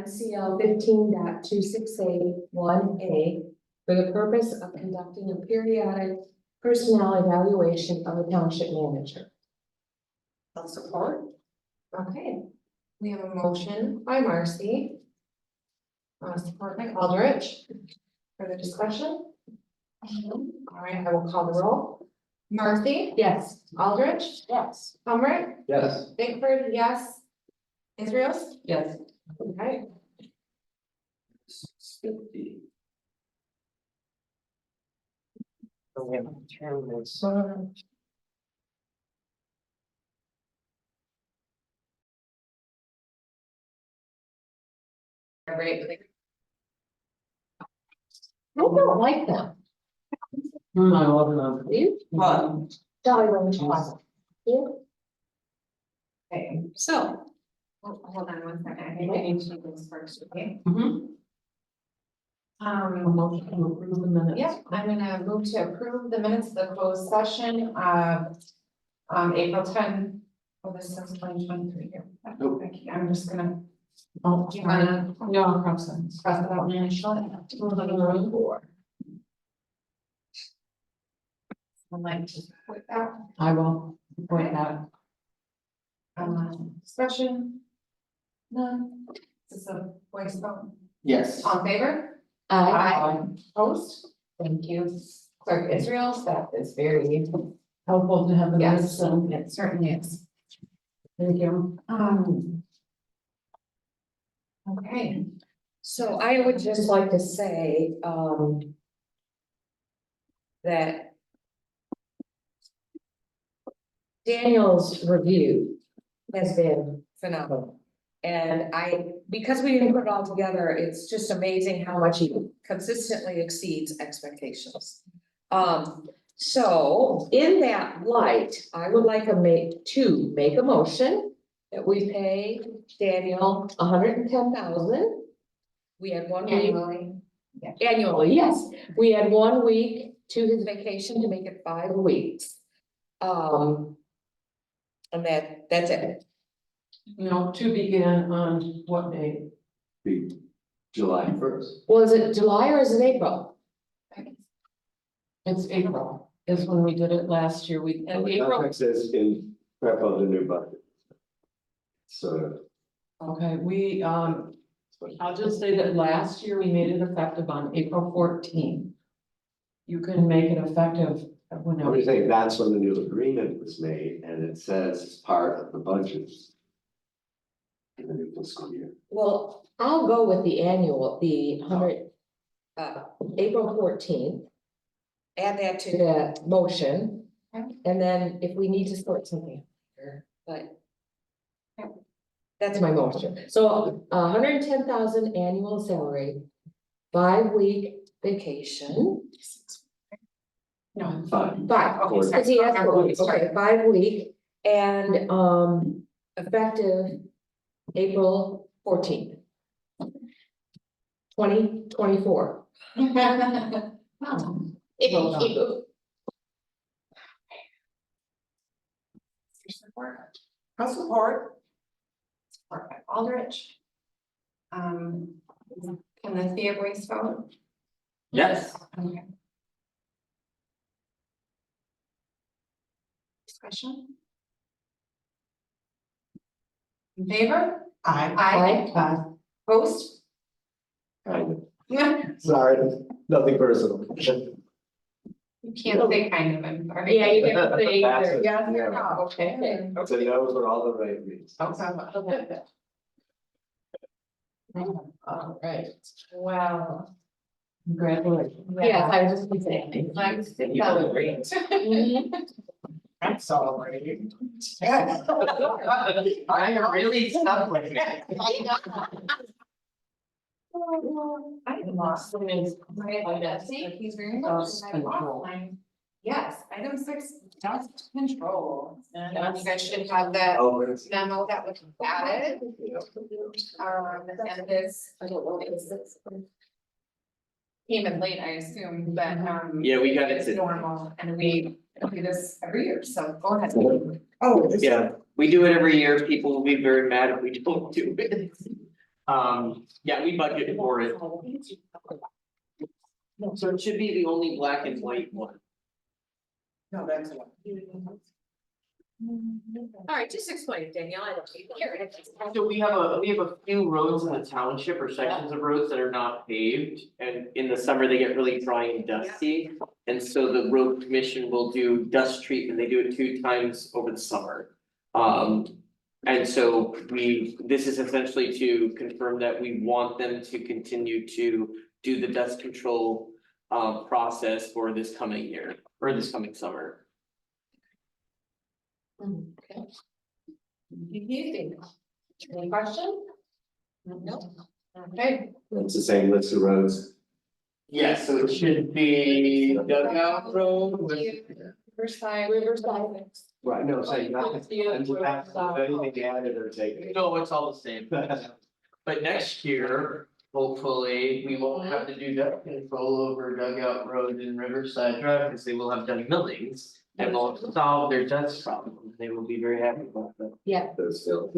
MCL 15.268(1)(a), for the purpose of conducting a periodic personnel evaluation of the township manager. I'll support. Okay, we have a motion by Marcy. Support by Aldrich. Further discussion? All right, I will call the roll. Marcy? Yes. Aldrich? Yes. Humrick? Yes. Bickford, yes. Israels? Yes. Okay. 6:50. So we have to turn this on. Great. I don't like them. I love them. You? But Jolly Rancher Plaza. You? Okay, so. Hold on one second, I think I need to do this first, okay? a motion to approve the minutes. Yeah, I'm gonna move to approve the minutes of the closed session of April 10. Oh, this says 2023 here. Nope. I'm just gonna, Oh, do you wanna yeah, process. cross it out and initial it? I'd like to put that, I will support that. discussion. None, this is a voice vote, Yes. all in favor? Aye. Opposed? Thank you, Clerk Israel, that is very, Helpful to have the yes, minutes, so it certainly is. thank you. Okay, So I would just like to say, that Daniel's review has been phenomenal. And because we didn't put it all together, it's just amazing how much he consistently exceeds expectations. So in that light, I would like to make a motion that we pay Daniel $110,000. We had 1 week. Annually, yes. We had 1 week to his vacation to make it 5 weeks. And that's it. You know, to begin on what day? Be July 1st. Well, is it July or is it April? It's April, is when we did it last year, And The April, contract says in prep of the new budget. So. okay, I'll just say that last year we made it effective on April 14th. You can make it effective I'm whenever. just saying that's when the new agreement was made and it says it's part of the budget. In the new fiscal year. well, I'll go with the annual, the April 14th. Add that to the motion. Okay. And then if we need to sort something, but. That's my motion. So 110,000 annual salary, 5 week vacation. No, Fine. 5, okay, sorry. Cause he asked for, Sorry. okay, 5-week and, effective April 14th. 2024. Thank you. Your support. I'll support. Support by Aldrich. Can this be a voice vote? Yes. Okay. Discussion? In favor? I. Aye. Opposed? Kind of. Yeah. Sorry, nothing personal. You can't say kind of, I'm sorry. Yeah, you can say That's either. it. Yeah, Yeah. Okay. It's a no for all the right reasons. All right, wow. Congratulations. Yes, I was just gonna say. I'm celebrating. I'm celebrating. I'm really stuck with it. I lost my thank you very much. Dust I lost control. mine. Yes, item 6, dust control. And you guys should have that Oh, it's- memo that was added. And this. Came in late, I assume, but Yeah, we got it it's to- normal and we do this every year, so go ahead. Oh, this. Yeah, we do it every year. People will be very mad if we don't do it. Yeah, we budget for it. So it should be the only black and white one. No, that's one. All right, just explain it, Danielle, I don't care. So we have a few roads in the township or sections of roads that are not paved, and in the summer they get really dry and dusty. And so the road commission will do dust treatment, they do it 2 times over the summer. And so this is essentially to confirm that we want them to continue to do the dust control process for this coming year, or this coming summer. Okay. Any question? No. Okay. It's the same list of roads. Yes, so it should be Dugout Road with. Riverside. Right, no, saying nothing, and you have anything added or taken. No, it's all the same. But next year, hopefully, we won't have to do dust control over Dugout Road and Riverside Drive, because they will have done millings. And will solve their dust problem, they will be very happy about that. Those still.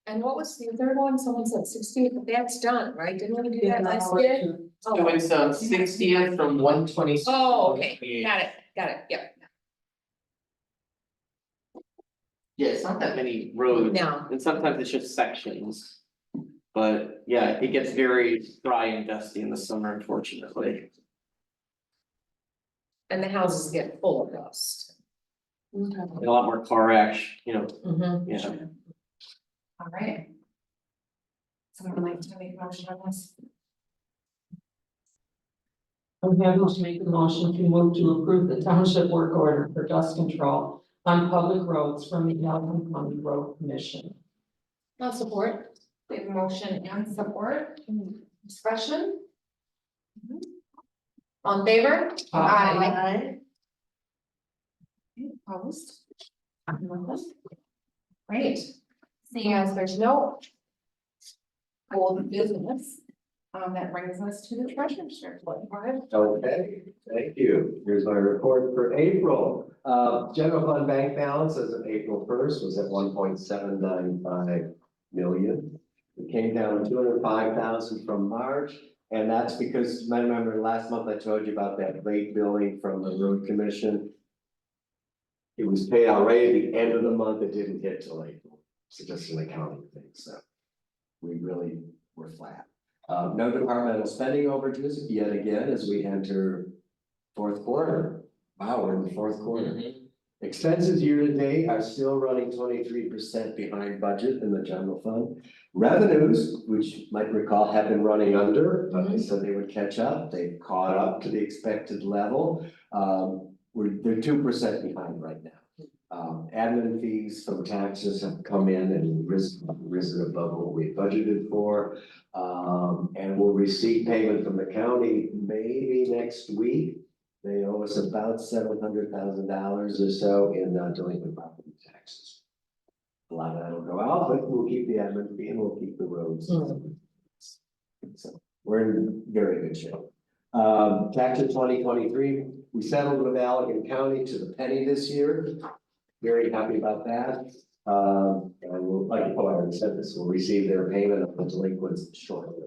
And what was the third one? Someone said 60th, but that's done, right? Didn't we do that last year? So it's 60th from 120. Oh, okay, got it, yep. Yeah, it's not that many roads. No. And sometimes it's just sections. But yeah, it gets very dry and dusty in the summer, unfortunately. And the houses get full of dust. And a lot more car action, Mm-hmm. yeah. All right. Someone like to make a motion on this? I'm happy to make a motion to move to approve the township work order for dust control on public roads from the Alvin County Road Commission. I'll support. We have motion and support. Discussion? On favor? Aye. Opposed? Great. Seeing as there's no old business, that brings us to the treasurer's report. Go ahead. Okay, thank you. Here's my report for April. General fund bank balance as of April 1st was at 1.795 million. It came down 205,000 from March. And that's because, you might remember last month I told you about that late billing from the road commission. It was paid out right at the end of the month, it didn't hit till April, so just an accounting thing, so. We really were flat. No departmental spending overages yet again as we enter 4th quarter. Wow, we're in the 4th quarter. Expenses year to date are still running 23% behind budget in the general fund. Revenues, which you might recall have been running under, but they said they would catch up. They've caught up to the expected level. They're 2% behind right now. Admin fees from taxes have come in and risen above what we budgeted for. And we'll receive payment from the county maybe next week. They owe us about $700,000 or so in delinquent property taxes. A lot of that will go out, but we'll keep the admin fee and we'll keep the roads. So we're in very good shape. Tax of 2023, we settled with Allegan County to the penny this year. Very happy about that. And we'll, like, I already said this, we'll receive their payment of the delinquents shortly.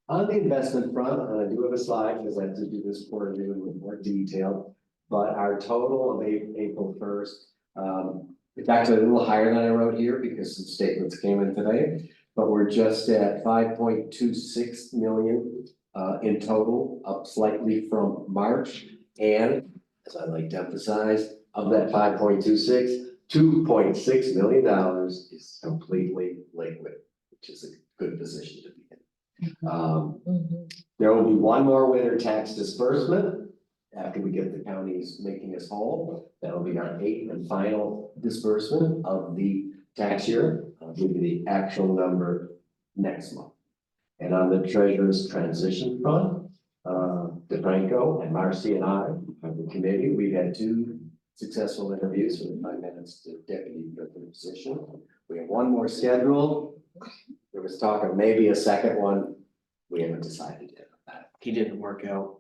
On the investment front, and I do have a slide because I have to do this quarterly with more detail, but our total of April 1st, it's actually a little higher than I wrote here because some statements came in today, but we're just at 5.26 million in total, up slightly from March. And as I like to emphasize, of that 5.26, $2.6 million is completely liquid, which is a good position to be in. There will be one more winter tax disbursement after we get the counties making us whole. That'll be our 8th and final disbursement of the tax year. I'll give you the actual number next month. And on the treasurer's transition front, DeFranco and Marcy and I have the committee. We've had 2 successful interviews for the 5 minutes to deputy for the position. We have 1 more scheduled. There was talk of maybe a second one. We haven't decided yet on that. He didn't work out.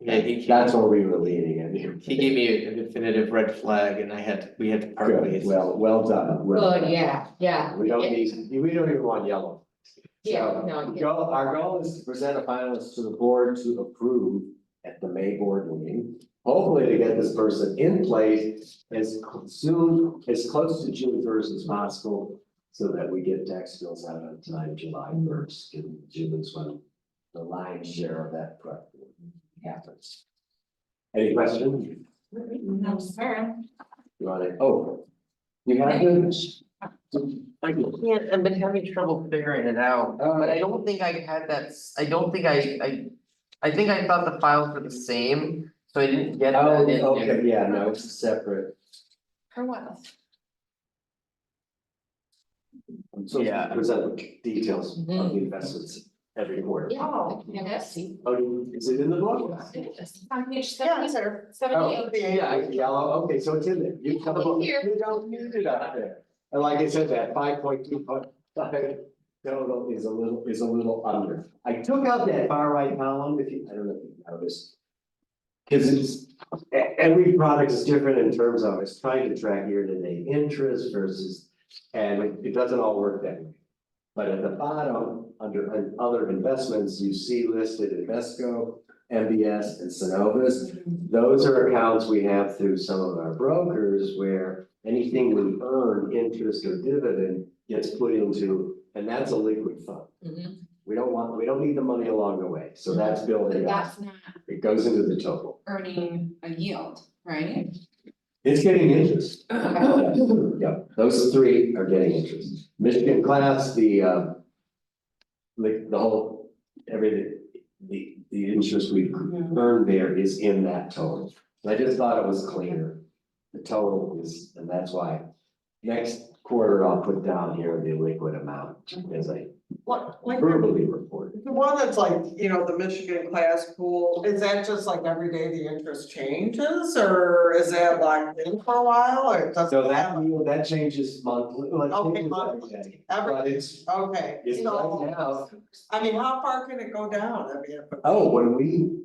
Yeah, That's where we were leaning in. he gave me a definitive red flag and we had to part Good, ways. well done. Well done. Yeah. We don't even want yellow. Yeah, So, no, our goal is to present a finalist to the board to approve at the May board meeting. Hopefully to get this person in place as close to June 1st as possible, so that we get tax bills out on time July 1st, and June is when the lion's share of that prep happens. Any questions? No, sir. You want it? Oh, you have to. I can't, I've been having trouble figuring it out, but I don't think I had that, I don't think I think I thought the files were the same, so I didn't get that in there. Okay, yeah, no, it's separate. For what? So Yeah. present the details of the investments every quarter. Oh, yes. Oh, is it in the book? On page Yeah, 70, sir. 78. Yeah, yellow, okay, so it's in there. You tell them, you don't need it out there. And like I said, that 5.25 total is a little under. I took out that far right column, if you, I don't know if you noticed. Cause it's, every product is different in terms of it's trying to track year-to-date interest versus, and it doesn't all work that way. But at the bottom, under other investments, you see listed Invesco, MBS, and Synovus. Those are accounts we have through some of our brokers where anything we earn, interest or dividend, gets put into, and that's a liquid fund. We don't need the money along the way, so that's But building up. that's not It goes into the total. earning a yield, right? It's getting interest. Okay. Yeah, those 3 are getting interest. Michigan class, the whole, everything, the interest we've earned there is in that total. And I just thought it was clear. The total is, and that's why next quarter I'll put down here the liquid amount as I Like verbally report. the one that's like, the Michigan class pool, is that just like every day the interest changes, or is that locked in for a while, or it doesn't? So that changes monthly, well, it Okay, changes monthly. every day, Every- but it's Okay, right so, now. I mean, how far can it go down? I mean, if it- Oh, when we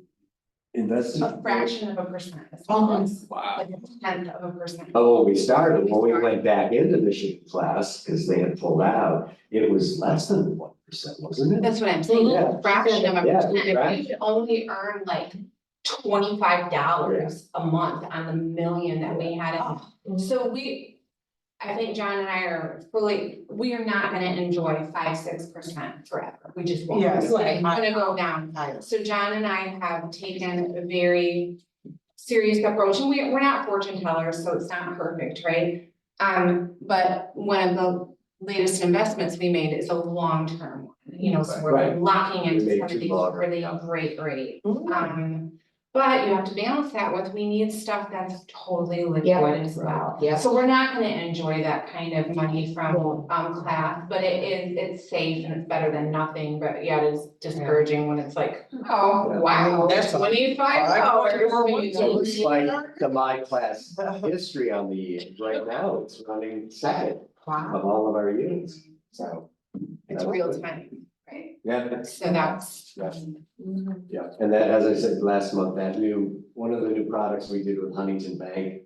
invested. A fraction of a percent. Uh-huh. Wow. Like a tenth of a percent. Oh, when we started, when we went back into Michigan class, because they had pulled out, it was less than 1%, wasn't it? That's what I'm saying, Yeah. a fraction of a Yeah, percent, if right. you could only earn like $25 a month on the million that we had. So I think John and I are we are not gonna enjoy 5-6% forever, we just won't. Yes. It's gonna go down. I- So John and I have taken a very serious approach, and we're not fortune tellers, so it's not perfect, right? But one of the latest investments we made is a long-term one, so we're Right. locking We into made some of two these longer, really yeah. great rates. But you have to balance that with, we need stuff that's totally Yeah. liquid as well. Yeah. So we're not gonna enjoy that kind of money from class, but it's safe and it's better than nothing, but yet it's discouraging when it's like, oh, wow, That's $25. It looks like the my class history on the, right now, it's running second Wow. of all of our units, so. It's real time, right? Yeah, So that's. yeah, yeah, and that, as I said last month, one of the new products we did with Huntington Bank.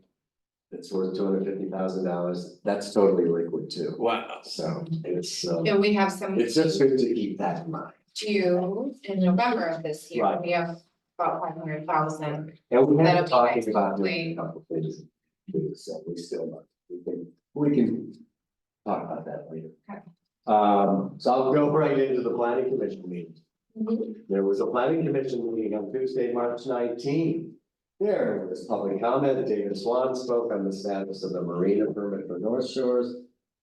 That's worth $250,000, that's totally liquid too, Wow. so it's, And we have some it's just good to keep that in mind. due in November of this year, Right. we have about 500,000. And we That'll have be talking next about week. doing a couple things, too, so we can talk about that later. Okay. So I'll go right into the planning commission meeting. Mm-hmm. There was a planning commission meeting on Tuesday, March 19. There was public comment. David Swan spoke on the status of the marina permit for North Shores.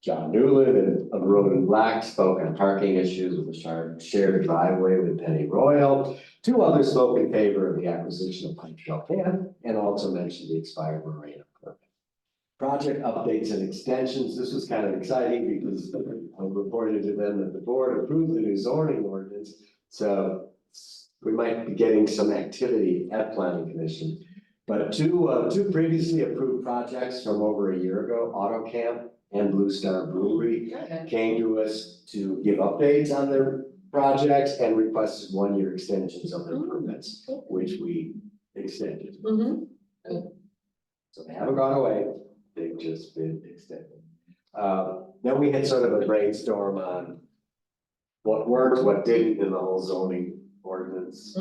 John Newland and of Road and Black spoke on parking issues with the shared driveway with Penny Royal. Two others spoke in favor of the acquisition of Pine Trail Camp and also mentioned the expired marina permit. Project updates and extensions. This was kind of exciting because I reported to them that the board approved the new zoning ordinance. So we might be getting some activity at planning commission. But two previously approved projects from over a year ago, Auto Camp and Blue Star Brewery, came to us to give updates on their projects and requested 1-year extensions of their permits, which we extended. So they haven't gone away, they've just been extended. Then we had sort of a brainstorm on what worked, what didn't in the whole zoning ordinance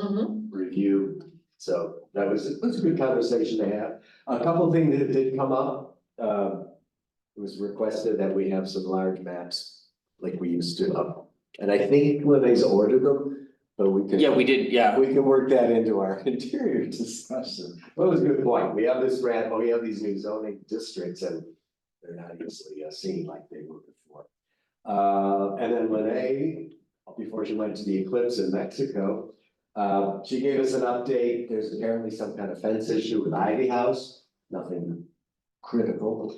review. So it was a good conversation to have. A couple of things that did come up. It was requested that we have some large maps like we used to. And I think Lene's ordered them, but we can. Yeah, we did, yeah. We can work that into our interior discussion. Well, it was a good point. We have this we have these new zoning districts and they're not easily seen like they were before. And then Lene, before she went to the eclipse in Mexico, she gave us an update. There's apparently some kind of fence issue with Ivy House, nothing critical.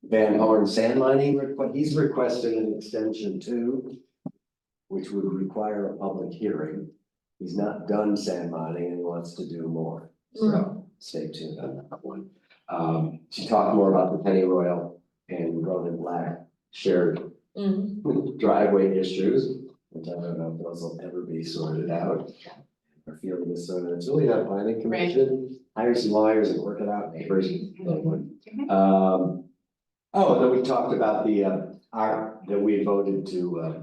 Van Horn sand mining, he's requested an extension too, which would require a public hearing. He's not done sand mining and he wants to do more, so stay tuned on that one. She talked more about the Penny Royal and Road and Black shared driveway issues, which I don't know if those will ever be sorted out. Our feeling is so that it's really not a planning commission, hire some lawyers and work it out, neighbors. Oh, and then we talked about that we voted to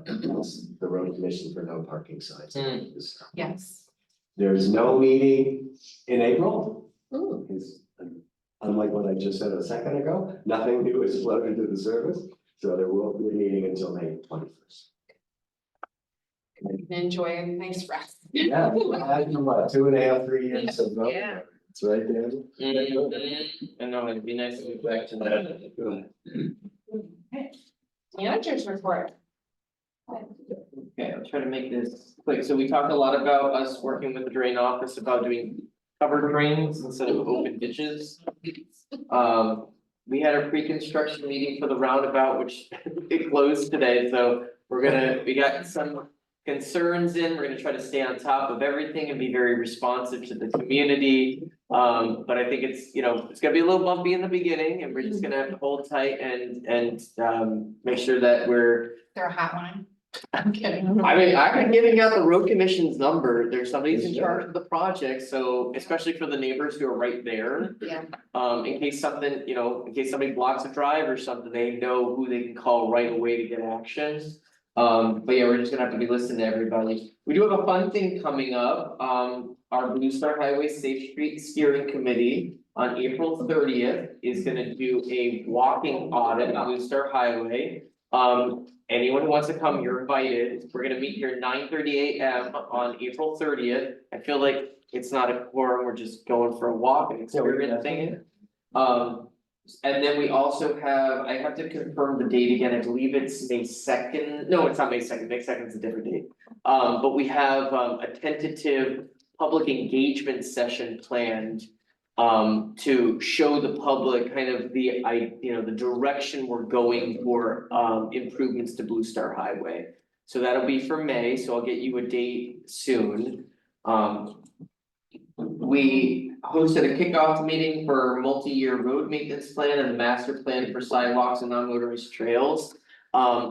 the road commission for no parking signs. Yes. There's no meeting in April. Because unlike what I just said a second ago, nothing new is floated to the surface, so there will be a meeting until May 21st. Enjoy a nice rest. Yeah, I've been what, 2.5, 3 years of voting. Yeah. It's right there. I know, it'd be nice to get back to that. Managers report. Okay, I'll try to make this quick. So we talked a lot about us working with the drain office about doing covered drains instead of open ditches. We had a pre-construction meeting for the roundabout, which it closed today, so we got some concerns in. We're gonna try to stay on top of everything and be very responsive to the community. But I think it's gonna be a little bumpy in the beginning and we're just gonna have to hold tight and make sure that we're. They're a hotline. I'm kidding. I mean, I've been giving out the road commission's number. There's somebody's in charge of the project, so especially for the neighbors who are right there. Yeah. In case something, in case somebody blocks a drive or something, they know who they can call right away to get action. But yeah, we're just gonna have to be listening to everybody. We do have a fun thing coming up. Our Blue Star Highway Safe Street Steering Committee on April 30th is gonna do a walking audit on Blue Star Highway. Anyone who wants to come, you're invited. We're gonna meet here 9:30 a.m. on April 30th. I feel like it's not a quorum, we're just going for a walk and experiencing it. And then we also have, I have to confirm the date again, I believe it's May 2nd, no, it's not May 2nd, May 2nd is a different date. But we have a tentative public engagement session planned. To show the public kind of the direction we're going for improvements to Blue Star Highway. So that'll be for May, so I'll get you a date soon. We hosted a kickoff meeting for multi-year road maintenance plan and the master plan for sidewalks and non-motorized trails.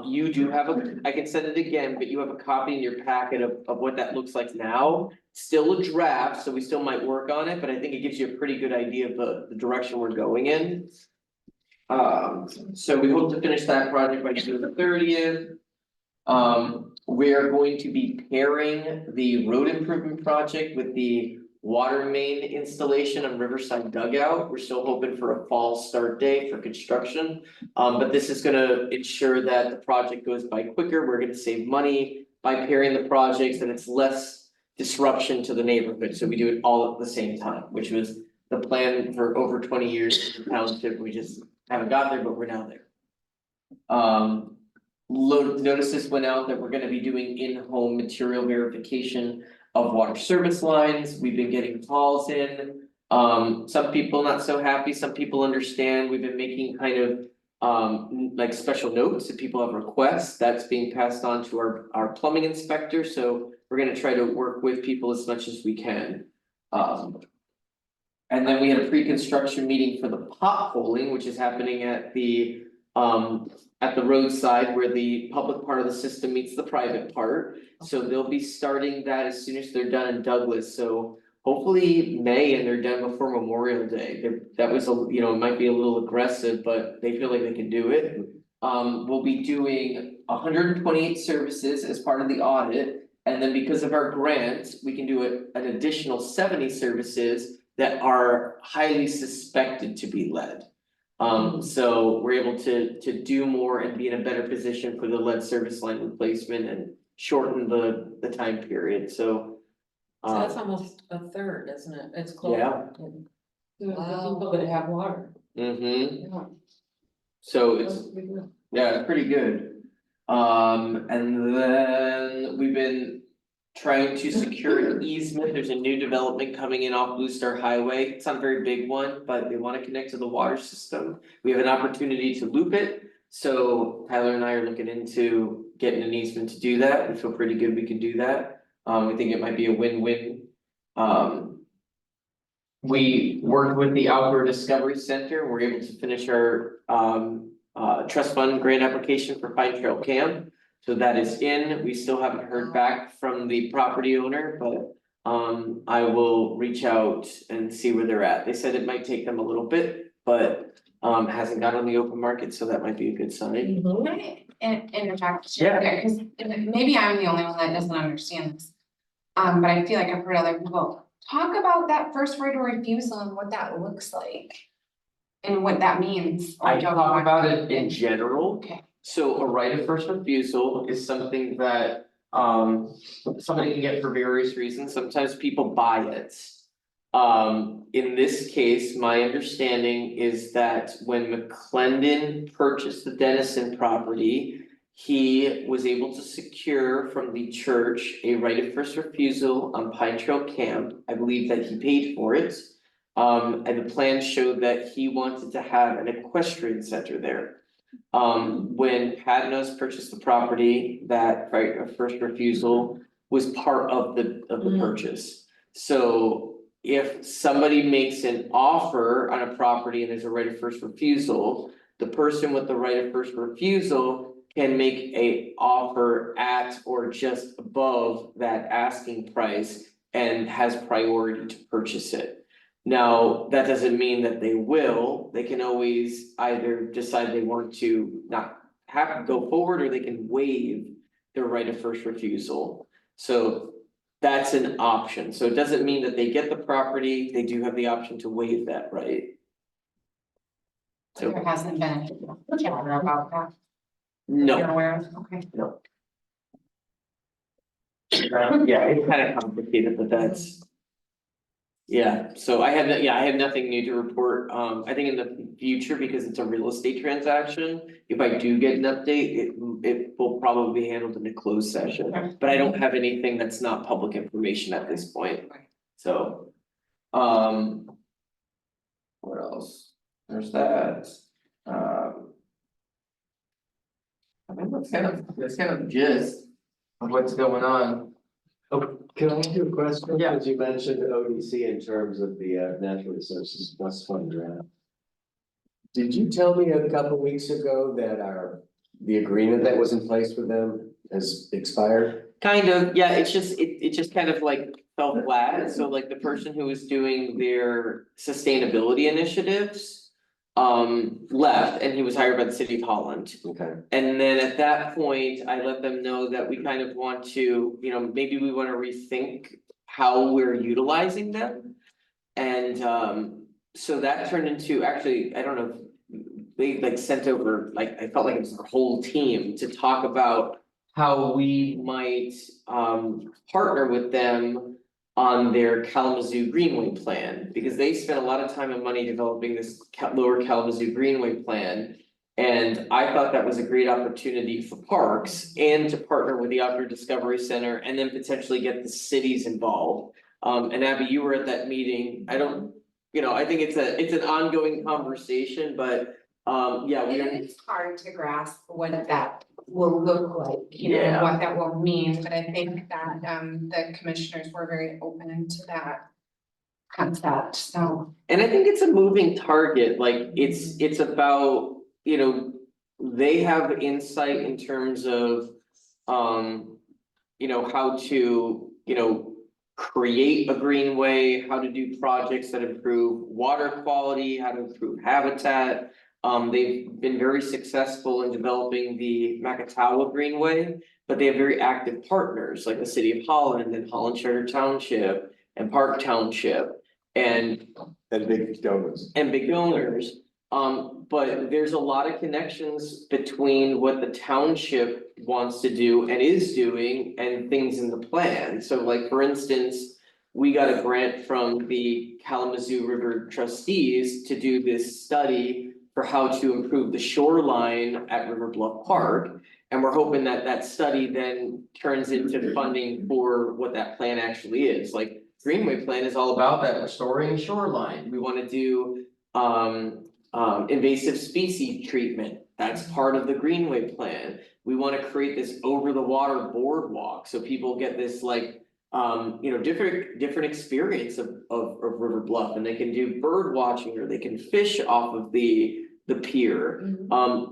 You do have I can send it again, but you have a copy in your packet of what that looks like now. Still a draft, so we still might work on it, but I think it gives you a pretty good idea of the direction we're going in. So we hope to finish that project by June 30th. We are going to be pairing the road improvement project with the water main installation on Riverside Dugout. We're still hoping for a fall start date for construction. But this is gonna ensure that the project goes by quicker. We're gonna save money by pairing the projects, and it's less disruption to the neighborhood. So we do it all at the same time, which was the plan for over 20 years in the township. We just haven't got there, but we're now there. Notices went out that we're gonna be doing in-home material verification of water service lines. We've been getting calls in. Some people not so happy, some people understand. We've been making kind of like special notes if people have requests. That's being passed on to our plumbing inspector, so we're gonna try to work with people as much as we can. And then we had a pre-construction meeting for the potholing, which is happening at the roadside where the public part of the system meets the private part. So they'll be starting that as soon as they're done in Douglas, so hopefully May, and they're done before Memorial Day. That was it might be a little aggressive, but they feel like they can do it. We'll be doing 128 services as part of the audit, and then because of our grant, we can do an additional 70 services that are highly suspected to be lead. So we're able to do more and be in a better position for the lead service line replacement and shorten the time period, so. So that's almost a third, isn't it? It's close. Yeah. The people that have water. Yeah. So it's pretty good. And then we've been trying to secure an easement. There's a new development coming in off Blue Star Highway. It's not a very big one, but they want to connect to the water system. We have an opportunity to loop it. So Tyler and I are looking into getting an easement to do that. We feel pretty good we can do that. We think it might be a win-win. We worked with the Outdoor Discovery Center. We're able to finish our trust fund grant application for Pine Trail Camp. So that is in. We still haven't heard back from the property owner, but I will reach out and see where they're at. They said it might take them a little bit, but hasn't got on the open market, so that might be a good sign. Can I interject? Yeah. there? Cause maybe I'm the only one that doesn't understand this. But I feel like I've heard other people talk about that first right of refusal and what that looks like. And what that means. I can talk about it in general. Okay. So a right of first refusal is something that somebody can get for various reasons. Sometimes people buy it. In this case, my understanding is that when McClendon purchased the Dennison property, he was able to secure from the church a right of first refusal on Pine Trail Camp. I believe that he paid for it. And the plan showed that he wanted to have an equestrian center there. When Padnos purchased the property, that right of first refusal was part of the purchase. So if somebody makes an offer on a property and there's a right of first refusal, the person with the right of first refusal can make a offer at or just above that asking price and has priority to purchase it. Now, that doesn't mean that they will. They can always either decide they want to not have to go forward, or they can waive their right of first refusal. So that's an option. So it doesn't mean that they get the property. They do have the option to waive that right. So there hasn't been a chatter about that. No. You're aware of, okay. No. Yeah, it's kind of complicated, but that's. Yeah, so I have nothing new to report. I think in the future, because it's a real estate transaction, if I do get an update, it will probably be handled in a closed session. Okay. But I don't have anything that's not public information at this point. So, what else? There's that, I think that's kind of the gist of what's going on. Oh, can I ask you a question? Yeah. Because you mentioned ODC in terms of the Natural Resources Plus Fund draft. Did you tell me a couple weeks ago that the agreement that was in place with them has expired? Kind of, yeah, it just kind of like fell flat, so like the person who was doing their sustainability initiatives. Left and he was hired by the city of Holland. Okay. And then at that point, I let them know that we kind of want to, maybe we wanna rethink how we're utilizing them. And so that turned into, actually, I don't know, if they like sent over, like, I felt like it was our whole team to talk about how we might partner with them on their Kalamazoo Greenway plan, because they spent a lot of time and money developing this Lower Kalamazoo Greenway plan. And I thought that was a great opportunity for parks and to partner with the Outdoor Discovery Center and then potentially get the cities involved. And Abby, you were at that meeting. I think it's an ongoing conversation, but yeah, It's hard to grasp what that will look like, Yeah. what that will mean, but I think that the commissioners were very open to that concept, so. And I think it's a moving target, like it's about, they have insight in terms of. How to, create a greenway, how to do projects that improve water quality, how to improve habitat. They've been very successful in developing the Saugatuck Greenway, but they have very active partners like the city of Holland and Saugatuck Township and Park Township. And big donors. big donors. But there's a lot of connections between what the township wants to do and is doing and things in the plan. So like, for instance, we got a grant from the Kalamazoo River trustees to do this study for how to improve the shoreline at River Bluff Park. And we're hoping that that study then turns into funding for what that plan actually is. Like, Greenway plan is all about that, restoring shoreline. We wanna do invasive species treatment. That's part of the Greenway plan. We wanna create this over the water boardwalk, so people get this like, different experience of River Bluff, and they can do bird watching or they can fish off of the pier.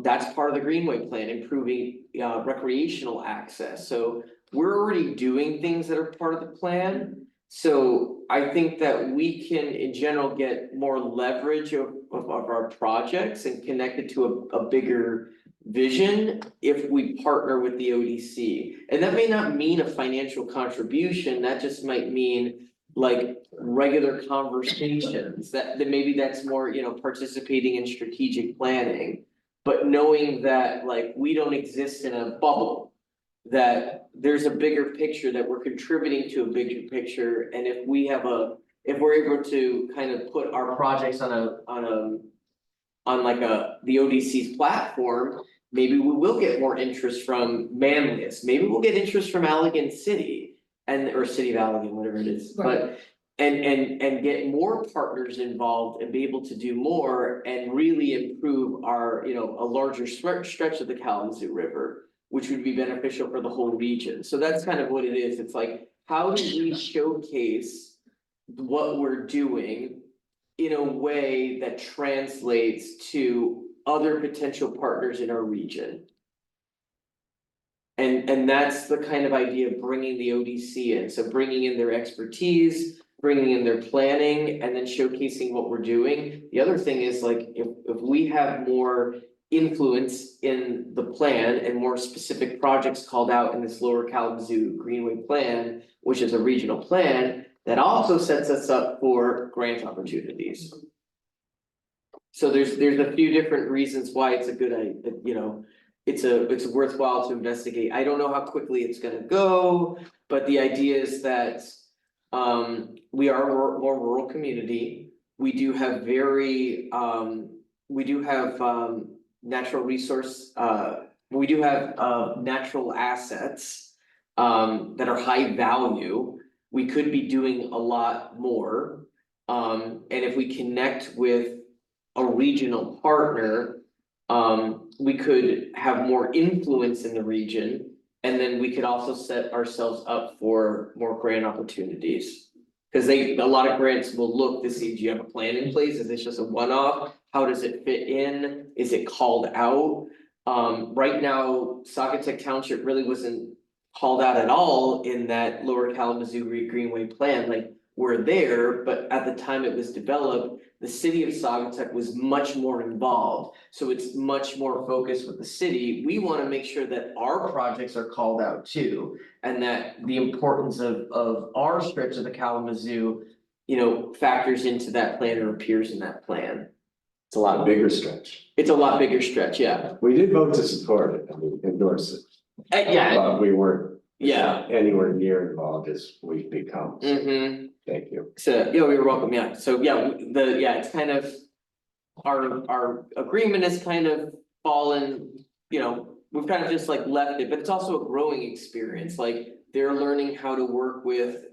That's part of the Greenway plan, improving recreational access. So we're already doing things that are part of the plan. So I think that we can, in general, get more leverage of our projects and connect it to a bigger vision if we partner with the ODC. And that may not mean a financial contribution, that just might mean like regular conversations, that maybe that's more, participating in strategic planning. But knowing that like we don't exist in a bubble, that there's a bigger picture, that we're contributing to a bigger picture, and if we're able to kind of put our projects on the ODC's platform, maybe we will get more interest from Manlius, maybe we'll get interest from Allegan City or City of Allegan, whatever it is, but and get more partners involved and be able to do more and really improve our, a larger stretch of the Kalamazoo River, which would be beneficial for the whole region. So that's kind of what it is. It's like, how do we showcase what we're doing in a way that translates to other potential partners in our region? And that's the kind of idea of bringing the ODC in. So bringing in their expertise, bringing in their planning, and then showcasing what we're doing. The other thing is like, if we have more influence in the plan and more specific projects called out in this Lower Kalamazoo Greenway plan, which is a regional plan, that also sets us up for grant opportunities. So there's a few different reasons why it's a good idea, it's worthwhile to investigate. I don't know how quickly it's gonna go, but the idea is that we are a more rural community. We do have natural resource, we do have natural assets that are high value. we could be doing a lot more. And if we connect with a regional partner, we could have more influence in the region. And then we could also set ourselves up for more grant opportunities. Cause a lot of grants will look to see, do you have a plan in place? Is this just a one-off? How does it fit in? Is it called out? Right now, Saugatuck Township really wasn't called out at all in that Lower Kalamazoo Greenway plan, like, we're there, but at the time it was developed, the city of Saugatuck was much more involved. So it's much more focused with the city. We wanna make sure that our projects are called out too. And that the importance of our stretch of the Kalamazoo, factors into that plan or appears in that plan. It's a lot bigger stretch. It's a lot bigger stretch, yeah. We did vote to support it, I mean, endorse it, Yeah, but we weren't yeah. anywhere near involved as we've become. So, Mm-hmm. thank you. So, yeah, we were welcome, yeah. So, yeah, it's kind of. Our agreement has kind of fallen, we've kind of just like left it, but it's also a growing experience, like they're learning how to work with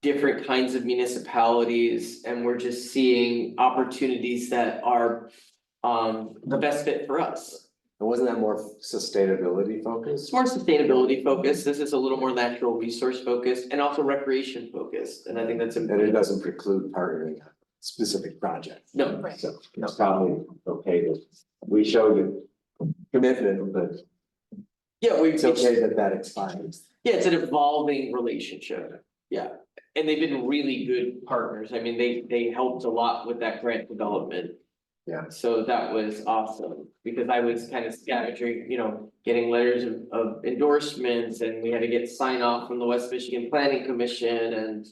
different kinds of municipalities, and we're just seeing opportunities that are the best fit for us. And wasn't that more sustainability focused? It's more sustainability focused, this is a little more natural resource focused and also recreation focused, and I think that's And it important. doesn't preclude partnering on a specific project. No, So it's probably okay that we showed a commitment, but yeah, it's okay that that expires. Yeah, it's an evolving relationship, yeah, and they've been really good partners, I mean, they helped a lot with that grant development. Yeah. So that was awesome, because I was kind of scavenging, getting letters of endorsements, and we had to get sign off from the West Michigan Planning Commission, and.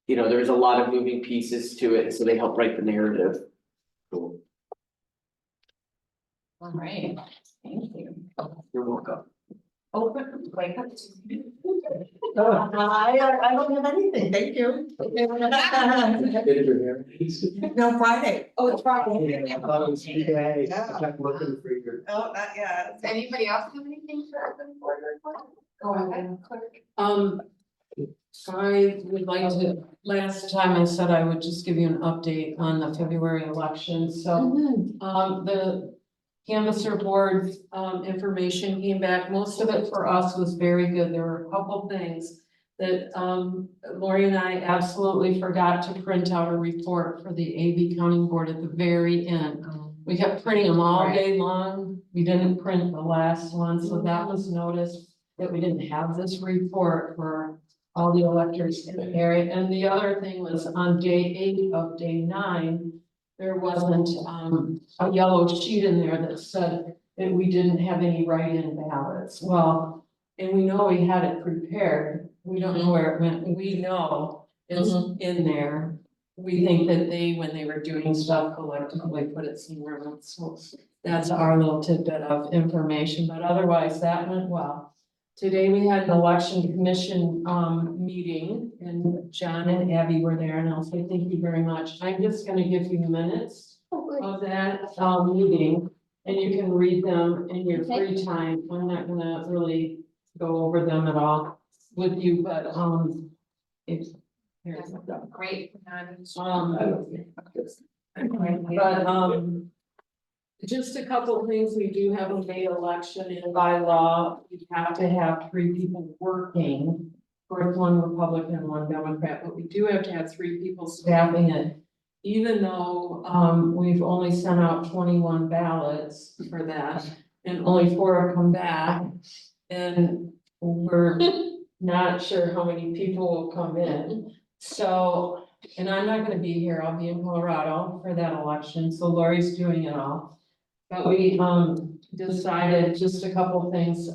There was a lot of moving pieces to it, so they helped write the narrative. Cool. All right, thank you. You're welcome. Open, wake up. I don't have anything, thank you. No, Friday. Oh, it's Friday. I thought it was today. Yeah. I kept looking for your. Oh, not yet. Does anybody else have anything for open board report? Go ahead, clerk. I would like to, last time I said I would just give you an update on the February election, so. The canvasser board's, information came back, most of it for us was very good, there were a couple things. That, Lori and I absolutely forgot to print out a report for the AV counting board at the very end. We kept printing them all day long, we didn't print the last one, so that was noticed. That we didn't have this report for all the electors in the area, and the other thing was on day 8 of day 9. There wasn't a yellow sheet in there that said that we didn't have any write-in ballots, well, and we know we had it prepared, we don't know where it went, we know it's in there. We think that they, when they were doing stuff collectively, put it somewhere else, so that's our little tidbit of information, but otherwise that went well. Today we had an election commission meeting, and John and Abby were there, and I'll say thank you very much. I'm just gonna give you minutes of that meeting, and you can read them in your free time. I'm not gonna really go over them at all with you, but it's here's Great. but just a couple of things, we do have a May election, and by law, we have to have 3 people working. First one Republican, 1 Democrat, but we do have to have 3 people staffing it. Even though we've only sent out 21 ballots for that, and only 4 have come back. And we're not sure how many people will come in, so. And I'm not gonna be here, I'll be in Colorado for that election, so Lori's doing it all. But we decided just a couple things,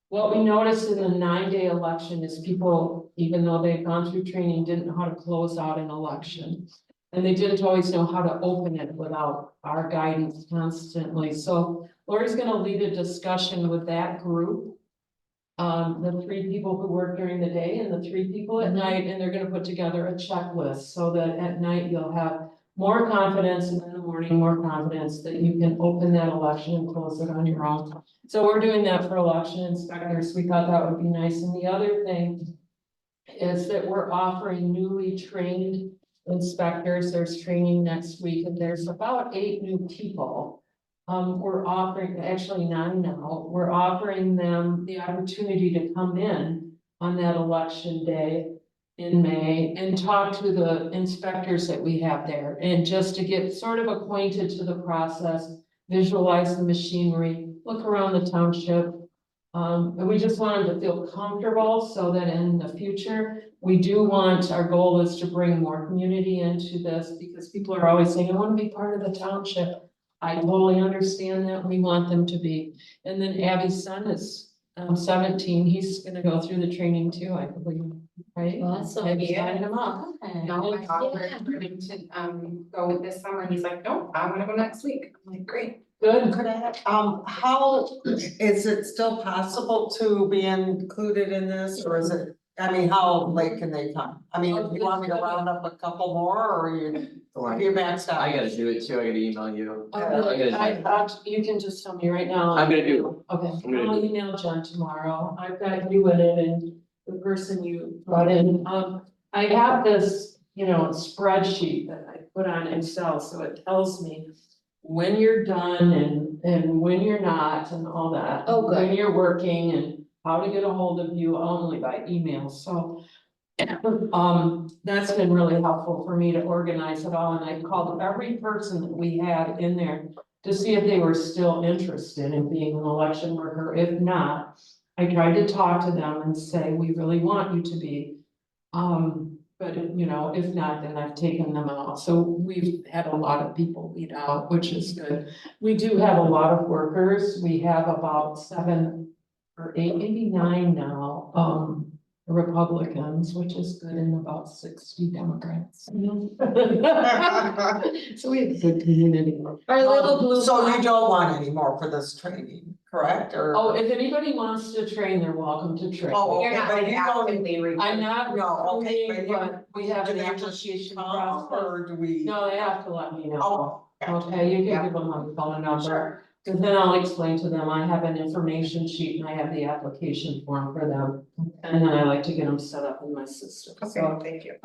what we noticed in the 9-day election is people, even though they've gone through training, didn't know how to close out an election. And they didn't always know how to open it without our guidance constantly, so Lori's gonna lead a discussion with that group. The 3 people who work during the day and the 3 people at night, and they're gonna put together a checklist so that at night you'll have more confidence, and in the morning, more confidence that you can open that election and close it on your own. So we're doing that for election inspectors. We thought that would be nice. And the other thing is that we're offering newly trained inspectors. There's training next week, and there's about 8 new people. We're offering, actually 9 now, we're offering them the opportunity to come in on that election day in May and talk to the inspectors that we have there, and just to get sort of acquainted to the process, visualize the machinery, look around the township. And we just want them to feel comfortable so that in the future, we do want, our goal is to bring more community into this, because people are always saying, I want to be part of the township. I totally understand that. We want them to be. And then Abby's son is 17. He's gonna go through the training too, I believe, right? Awesome, I've yeah. signed him up. No, I Yeah. offered for him to go this summer, and he's like, no, I'm gonna go next week. I'm like, great. Good. Could I, how, is it still possible to be included in this, or is it, I mean, how late can they come? I mean, if you want me to round up a couple more, or you, you're maxed out? I gotta do it too, I gotta email you. You can just tell me right now. I'm gonna do Okay, I'm gonna I'll do email John tomorrow. I've got you in it and the person you brought in. I have this, spreadsheet that I put on Excel, so it tells me when you're done and when you're not and all that. Oh, good. When you're working and how to get a hold of you only by email, so. That's been really helpful for me to organize it all, and I called every person that we had in there to see if they were still interested in being an election worker. If not, I tried to talk to them and say, we really want you to be. But if not, then I've taken them out. So we've had a lot of people weed out, which is good. We do have a lot of workers. We have about 7 or 8, maybe 9 now, Republicans, which is good, and about 60 Democrats. So we have a good community. Our little blue. So you don't want any more for this training, correct, or? Oh, if anybody wants to train, they're welcome to train. Oh, You're okay, not but gonna you don't, actively recruit. I'm not No, okay, recruiting, but we have an application process. or do we? No, they have to let me know. Oh, gotcha. Okay, you can give them my phone number, because then I'll explain to them, I have an information sheet and I have the application form for them. And then I like to get them set up in my system, Okay, so, thank you.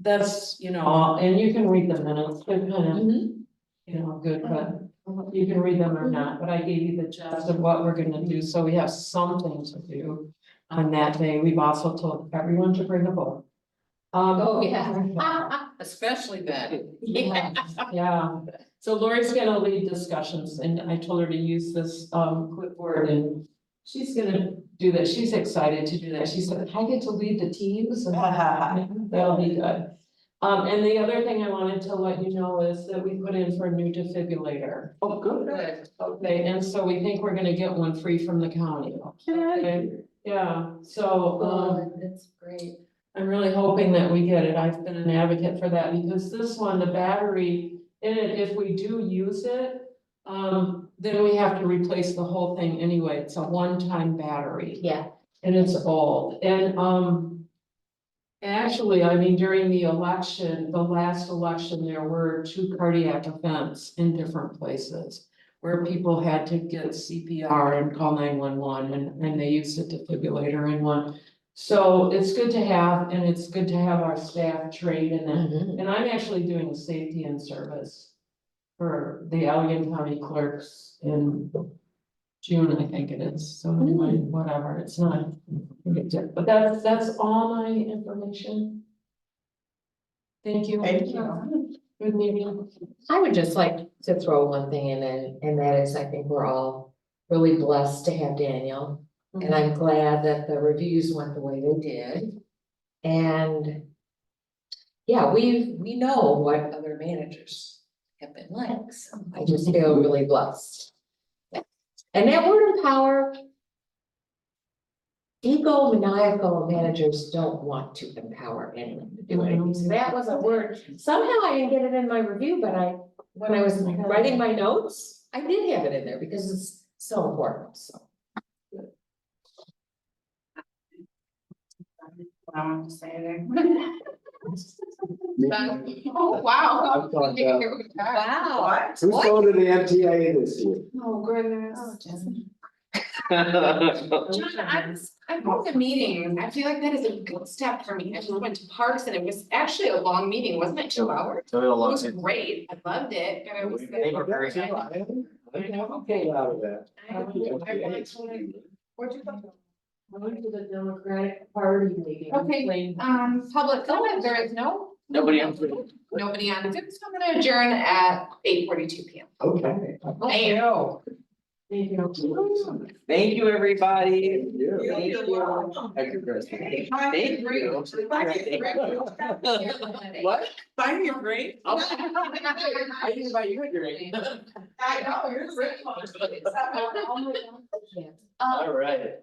that's, and you can read them, and it's good kind of, good, but you can read them or not, but I gave you the gist of what we're gonna do, so we have something to do on that day. We've also told everyone to bring a book. Oh, yeah. Especially then. Yeah, so Lori's gonna lead discussions, and I told her to use this clipboard, and she's gonna do that. She's excited to do that. She said, I get to lead the teams, and that'll be good. And the other thing I wanted to let you know is that we put in for a new defibrillator. Oh, good. Good. Okay, and so we think we're gonna get one free from the county. Okay, yeah, so, That's great. I'm really hoping that we get it. I've been an advocate for that, because this one, the battery in it, if we do use it, then we have to replace the whole thing anyway. It's a one-time battery. Yeah. And it's old. And, actually, I mean, during the election, the last election, there were 2 cardiac events in different places where people had to get CPR and call 911, and they used a defibrillator in one. So it's good to have, and it's good to have our staff trained in that. And I'm actually doing a safety and service for the Allegan County clerks in June, I think it is. So anyway, whatever, it's not, but that's all my information. Thank you. Thank you. Good meeting. I would just like to throw one thing in, and that is, I think we're all really blessed to have Daniel. And I'm glad that the reviews went the way they did. And yeah, we know what other managers have been like, so I just feel really blessed. And that word empower, egomaniacal managers don't want to empower anyone to do anything. So that was a word, somehow I didn't get it in my review, but when I was writing my notes, I did have it in there because it's so important, so. I want to say there. Oh, wow. I've got, Wow. What? Who's going to the MTA this year? Oh, goodness. John, I'm going to meetings. I feel like that is a good step for me. I just went to parks and it was actually a long meeting, wasn't it? 2 hours? It was great. I loved it, but I was. They were very good. Okay, out of that. What'd you think? I went to the Democratic Party meeting. Okay, public comment, there is Nobody else. nobody on Zoom, so I'm gonna adjourn at 8:42 PM. Okay. Thank you. Thank you. Thank you, everybody. Thank you. Thank you. Thank you, Chris. Thank you. What? Find your break. I didn't invite you to drink. I know, you're great. All right.